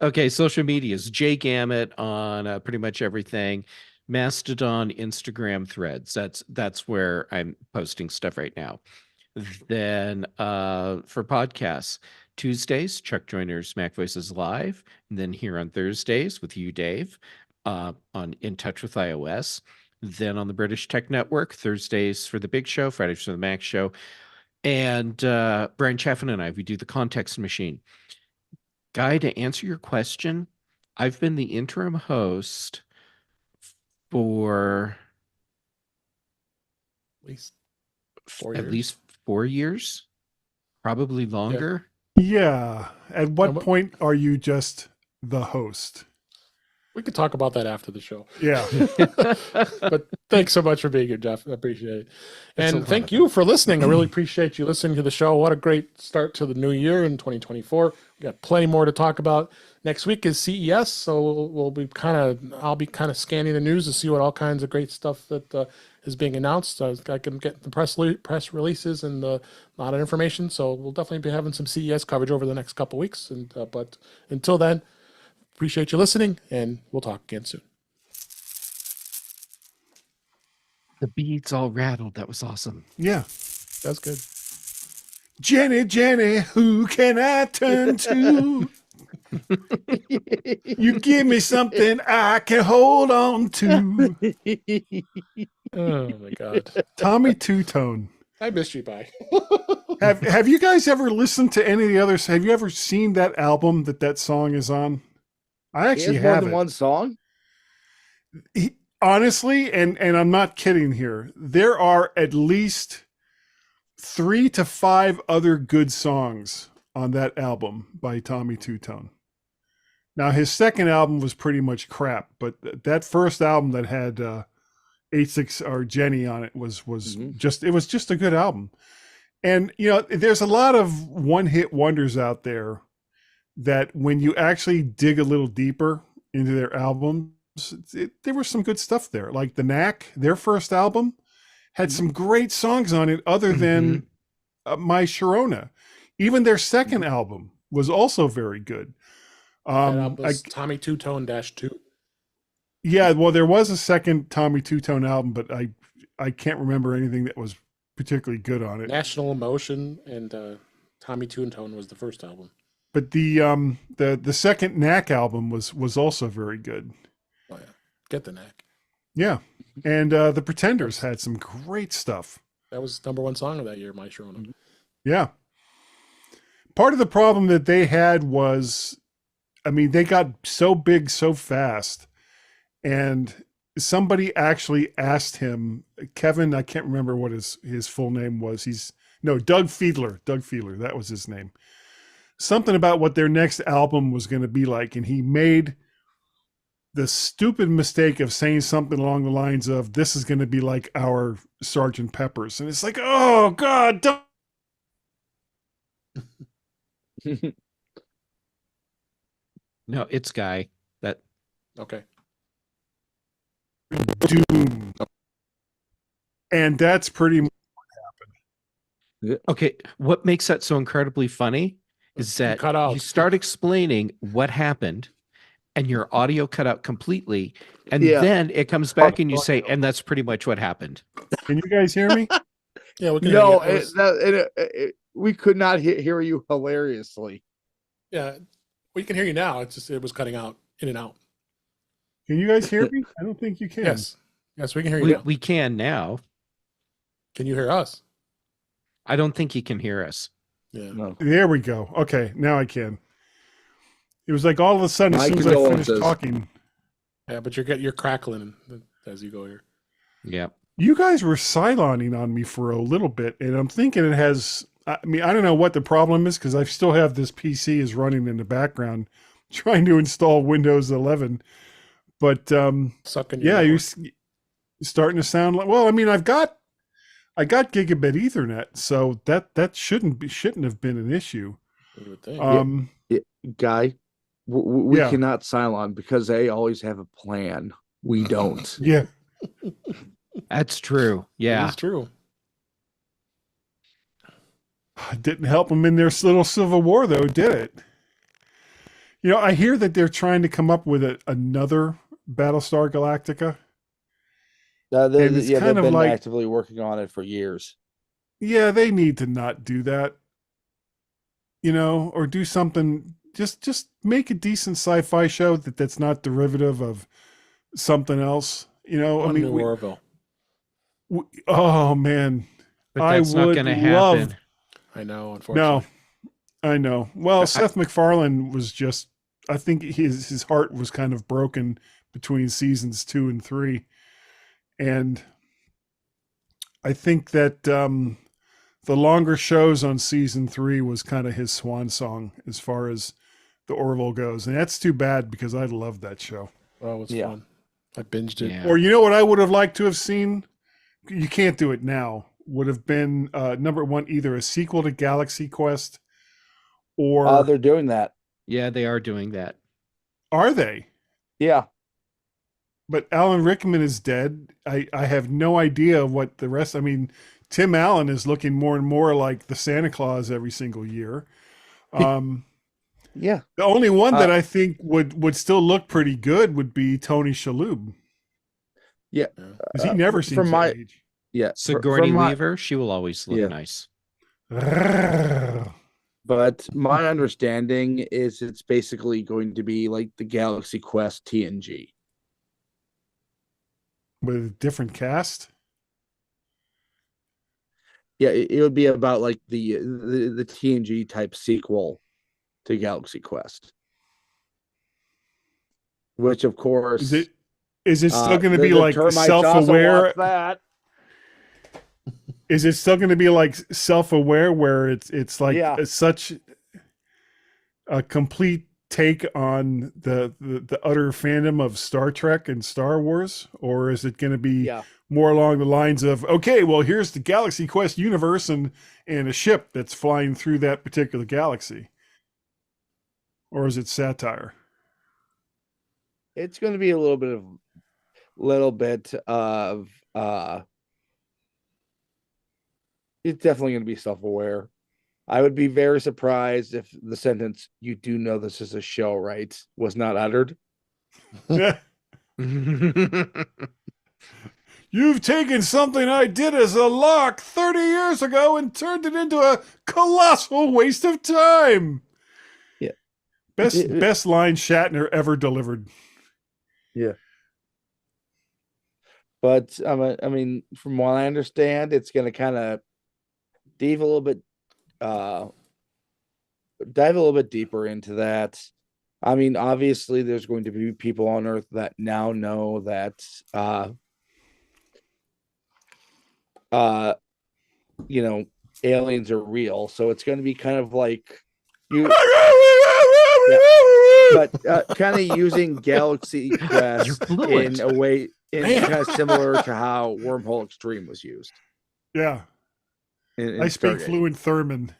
Speaker 2: Okay, social media is Jay Gamut on pretty much everything. Mastodon, Instagram, Threads. That's where I'm posting stuff right now. Then for podcasts, Tuesdays, Chuck Joyner's Mac Voices Live, and then here on Thursdays with you, Dave, on In Touch with iOS. Then on the British Tech Network, Thursdays for the Big Show, Fridays for the Mac Show, and Brian Chaffin and I, we do the Context Machine. Guy, to answer your question, I've been the interim host for
Speaker 1: At least 4
Speaker 2: at
Speaker 1: years.
Speaker 2: least 4 years, probably longer.
Speaker 4: Yeah. At what
Speaker 1: but-
Speaker 4: point are you just the host?
Speaker 1: We could talk about that after the show.
Speaker 4: Yeah.
Speaker 1: But thanks so much for being here, Jeff. I appreciate it.
Speaker 2: It's a
Speaker 1: And
Speaker 2: lot
Speaker 1: thank
Speaker 2: of
Speaker 1: you for listening. I really appreciate you listening to the show. What a great start to the new year in 2024. We got plenty more to talk about. Next week is CES, so I'll be kind of scanning the news to see what all kinds of great stuff that is being announced. I can get the press releases and a lot of information. So we'll definitely be having some CES coverage over the next couple weeks. And but until then, appreciate you listening, and we'll talk again soon.
Speaker 2: The beads all rattled. That was awesome.
Speaker 4: Yeah.
Speaker 1: That's good.
Speaker 4: Jenny, who can I turn to? You give me something I can hold on to.
Speaker 1: Oh my God.
Speaker 4: Tommy Two-Tone.
Speaker 1: I missed you. Bye.
Speaker 4: Have you guys ever listened to any of the others? Have you ever seen that album that song is on? I
Speaker 3: He
Speaker 4: actually
Speaker 3: has more
Speaker 4: have
Speaker 3: than
Speaker 4: it.
Speaker 3: one song.
Speaker 4: Honestly, and I'm not kidding here, there are at least 3 to 5 other good songs on that album by Tommy Two-Tone. Now his second album was pretty much crap, but that first album that had 86 or Jenny on it was
Speaker 3: Mhm.
Speaker 4: just a good album. And you know, there's a lot of one-hit wonders out there that when you actually dig a little deeper into their albums, there was some good stuff there. Like the Knack, their first album, had some great songs on it other than My Sharona. Even their second album was also very good.
Speaker 1: That was Tommy Two-Tone -2.
Speaker 4: Yeah, well, there was a second Tommy Two-Tone album, but I can't remember anything that was particularly good on it.
Speaker 1: National Emotion and Tommy Two-Tone was the first album.
Speaker 4: But the second Knack album was also very good.
Speaker 1: Oh yeah, get the knack.
Speaker 4: Yeah, and the Pretenders had some great stuff.
Speaker 1: That was #1 song of that year, My Sharona.
Speaker 4: Yeah. Part of the problem that they had was, I mean, they got so big so fast, and somebody actually asked him, Kevin, I can't remember what his full name was. Doug Fiedler. Doug Fiedler, that was his name. Something about what their next album was going to be like, and he made the stupid mistake of saying something along the lines of, this is going to be like our Sgt. Pepper's. And it's like, oh God, don't.
Speaker 2: No, it's Guy. That
Speaker 1: Okay.
Speaker 4: Doom. And that's pretty much
Speaker 2: okay. What makes that so incredibly funny is
Speaker 1: You
Speaker 2: that
Speaker 1: cut out.
Speaker 2: you start explaining what happened and your audio cut out completely. And
Speaker 3: Yeah.
Speaker 2: then it comes back and you say, and that's pretty much what happened.
Speaker 4: Can you guys hear me?
Speaker 1: Yeah, we can
Speaker 3: No,
Speaker 1: hear you. It was-
Speaker 3: we could not hear you hilariously.
Speaker 1: yeah, we can hear you now. It's just it was cutting out in and out.
Speaker 4: Can you guys hear me? I don't think you can.
Speaker 1: Yes, yes, we can hear you. Now.
Speaker 2: We can now.
Speaker 1: Can you hear us?
Speaker 2: I don't think you can hear us.
Speaker 1: Yeah.
Speaker 3: No.
Speaker 4: There we go. Okay, now I can. It was like all of a sudden, as
Speaker 3: My
Speaker 4: soon as I finished
Speaker 3: condolences.
Speaker 4: talking,
Speaker 1: Yeah, but you're crackling as you go here.
Speaker 2: Yeah.
Speaker 4: you guys were Cyloning on me for a little bit, and I'm thinking it has. I mean, I don't know what the problem is because I still have this PC is running in the background, trying to install Windows 11. But
Speaker 1: Sucking your
Speaker 4: yeah, you're
Speaker 1: network.
Speaker 4: starting to sound like. Well, I mean, I got gigabit Ethernet, so that shouldn't have been an issue.
Speaker 1: You would think.
Speaker 3: Guy, we
Speaker 4: Yeah.
Speaker 3: cannot Cylon because they always have a plan. We don't.
Speaker 4: Yeah,
Speaker 2: That's true. Yeah.
Speaker 1: It's true.
Speaker 4: it didn't help them in their little civil war, though, did it? You know, I hear that they're trying to come up with another Battlestar Galactica. And it's
Speaker 3: They've
Speaker 4: kind of
Speaker 3: been
Speaker 4: like-
Speaker 3: actively working on it for years.
Speaker 4: Yeah, they need to not do that. You know, or do something. Just make a decent sci-fi show that's not derivative of something else. You know, I
Speaker 1: One
Speaker 4: mean,
Speaker 1: New Orville.
Speaker 4: oh man,
Speaker 2: But
Speaker 4: I
Speaker 2: that's not
Speaker 4: would
Speaker 2: going to
Speaker 4: love-
Speaker 2: happen.
Speaker 1: I know, unfortunately.
Speaker 4: No, I know. Well, Seth MacFarlane was just. I think his heart was kind of broken between seasons 2 and 3, and I think that the longer shows on season 3 was kind of his swan song as far as the Orville goes, and that's too bad because I loved that show.
Speaker 1: Oh, it was
Speaker 3: Yeah.
Speaker 1: fun. I binged it.
Speaker 2: Yeah.
Speaker 4: Or you know what I would have liked to have seen? You can't do it now. Would have been number one, either a sequel to Galaxy Quest, or
Speaker 3: They're doing that.
Speaker 2: Yeah, they are doing that.
Speaker 4: are they?
Speaker 3: Yeah.
Speaker 4: But Alan Rickman is dead. I have no idea what the rest. I mean, Tim Allen is looking more and more like the Santa Claus every single year.
Speaker 3: Yeah.
Speaker 4: The only one that I think would still look pretty good would be Tony Shalhoub,
Speaker 3: Yeah.
Speaker 4: because he never seems
Speaker 3: from
Speaker 4: to
Speaker 3: my-
Speaker 4: age.
Speaker 3: Yeah.
Speaker 2: Sigourney
Speaker 3: from my-
Speaker 2: Weaver, she will always look
Speaker 3: Yeah.
Speaker 2: nice.
Speaker 3: But my understanding is it's basically going to be like the Galaxy Quest TNG.
Speaker 4: With a different cast.
Speaker 3: Yeah, it would be about like the TNG type sequel to Galaxy Quest. Which of course
Speaker 4: Is it still going to be
Speaker 3: the
Speaker 4: like
Speaker 3: termites also
Speaker 4: self-aware?
Speaker 3: want that.
Speaker 4: Is it still going to be like self-aware, where it's like
Speaker 3: Yeah.
Speaker 4: such a complete take on the utter fandom of Star Trek and Star Wars, or is it going to be
Speaker 3: Yeah.
Speaker 4: more along the lines of, okay, well, here's the Galaxy Quest universe and a ship that's flying through that particular galaxy, or is it satire?
Speaker 3: It's going to be a little bit of it's definitely going to be self-aware. I would be very surprised if the sentence "you do know this is a show, right?" was not uttered.
Speaker 4: You've taken something I did as a lark 30 years ago and turned it into a colossal waste of time.
Speaker 3: Yeah.
Speaker 4: Best line Shatner ever delivered.
Speaker 3: But I mean, from what I understand, it's going to kind of dive a little bit deeper into that. I mean, obviously, there's going to be people on Earth that now know that, aliens are real. So it's going to be kind of like but kind of using Galaxy Quest
Speaker 2: You're fluent.
Speaker 3: in a way, kind of similar to how Wormhole Extreme was used.
Speaker 4: Yeah.
Speaker 3: In
Speaker 4: I speak
Speaker 3: Stargate.
Speaker 4: fluent Thurman.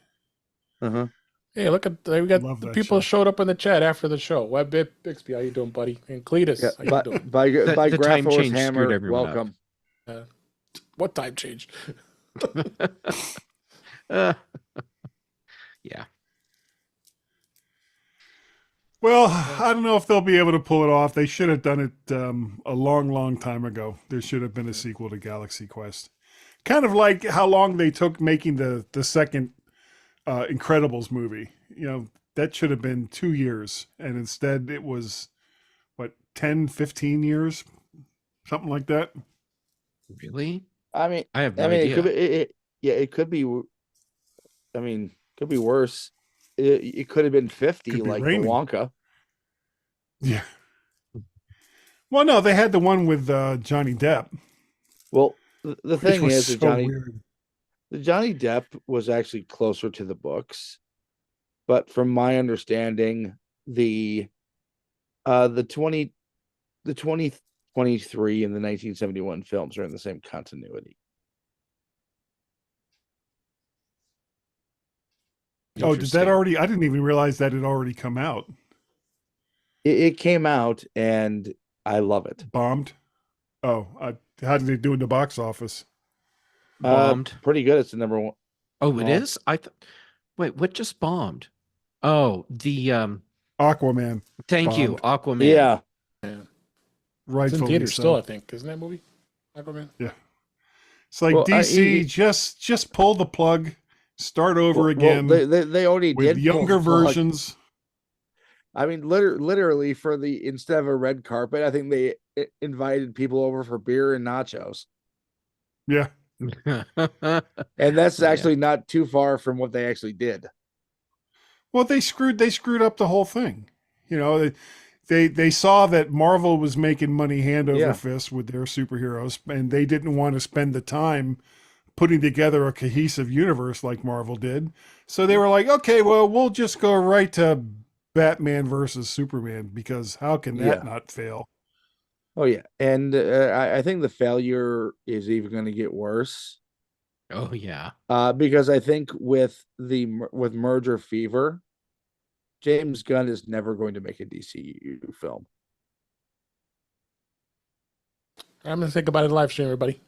Speaker 3: Uh-huh.
Speaker 1: Hey, look at we got
Speaker 4: Love
Speaker 1: the
Speaker 4: that
Speaker 1: people
Speaker 4: show.
Speaker 1: showed up in the chat after the show. Web Bixby, how you doing, buddy? And Cletus,
Speaker 3: Yeah,
Speaker 1: how you
Speaker 3: but
Speaker 1: doing?
Speaker 3: by
Speaker 2: The time
Speaker 3: Grapho's
Speaker 2: change screwed
Speaker 3: Hammer,
Speaker 2: everyone up.
Speaker 3: welcome.
Speaker 1: What time change?
Speaker 2: Yeah.
Speaker 4: Well, I don't know if they'll be able to pull it off. They should have done it a long, long time ago. There should have been a sequel to Galaxy Quest. Kind of like how long they took making the second Incredibles movie. You know, that should have been 2 years. And instead it was, what, 10, 15 years? Something like that.
Speaker 2: Really?
Speaker 3: I mean,
Speaker 2: I have no
Speaker 3: it
Speaker 2: idea.
Speaker 3: could be, yeah, it could be. I mean, could be worse. It could have been 50,
Speaker 4: Could be
Speaker 3: like the
Speaker 4: raining.
Speaker 3: Wonka.
Speaker 4: Yeah. Well, no, they had the one with Johnny Depp.
Speaker 3: Well, the
Speaker 4: Which
Speaker 3: thing
Speaker 4: was
Speaker 3: is,
Speaker 4: so
Speaker 3: the
Speaker 4: weird.
Speaker 3: Johnny Depp was actually closer to the books, but from my understanding, the 2023 and the 1971 films are in the same continuity.
Speaker 4: Oh, did that
Speaker 2: Interesting.
Speaker 4: already? I didn't even realize that had already come out.
Speaker 3: It came out, and I love it.
Speaker 4: Bombed. Oh, how did it do in the box office?
Speaker 2: Bombed.
Speaker 3: Pretty good. It's the number one.
Speaker 2: Oh, it
Speaker 3: well-
Speaker 2: is? Wait, what just bombed? Oh, the
Speaker 4: Aquaman.
Speaker 2: thank you,
Speaker 4: Bombed.
Speaker 2: Aquaman.
Speaker 3: Yeah,
Speaker 1: Yeah. It's in
Speaker 4: Rightfully
Speaker 1: theaters
Speaker 4: so.
Speaker 1: still, I think. Isn't that movie? Aquaman?
Speaker 4: It's like
Speaker 3: Well,
Speaker 4: DC, just pull the plug, start over again
Speaker 3: they already
Speaker 4: with
Speaker 3: did pull
Speaker 4: younger
Speaker 3: the plug.
Speaker 4: versions.
Speaker 3: I mean, literally for the instead of a red carpet, I think they invited people over for beer and nachos,
Speaker 4: Yeah.
Speaker 3: and that's
Speaker 2: Yeah.
Speaker 3: actually not too far from what they actually did.
Speaker 4: Well, they screwed up the whole thing. You know, they saw that Marvel was making money hand over
Speaker 3: Yeah.
Speaker 4: fist with their superheroes, and they didn't want to spend the time putting together a cohesive universe like Marvel did. So they were like, okay, well, we'll just go right to Batman versus Superman, because how can that
Speaker 3: Yeah.
Speaker 4: not fail?
Speaker 3: Oh yeah, and I think the failure is even going to get worse.
Speaker 2: Oh yeah.
Speaker 3: Because I think with merger fever, James Gunn is never going to make a DCU film.
Speaker 1: I'm going to think about it live stream, everybody.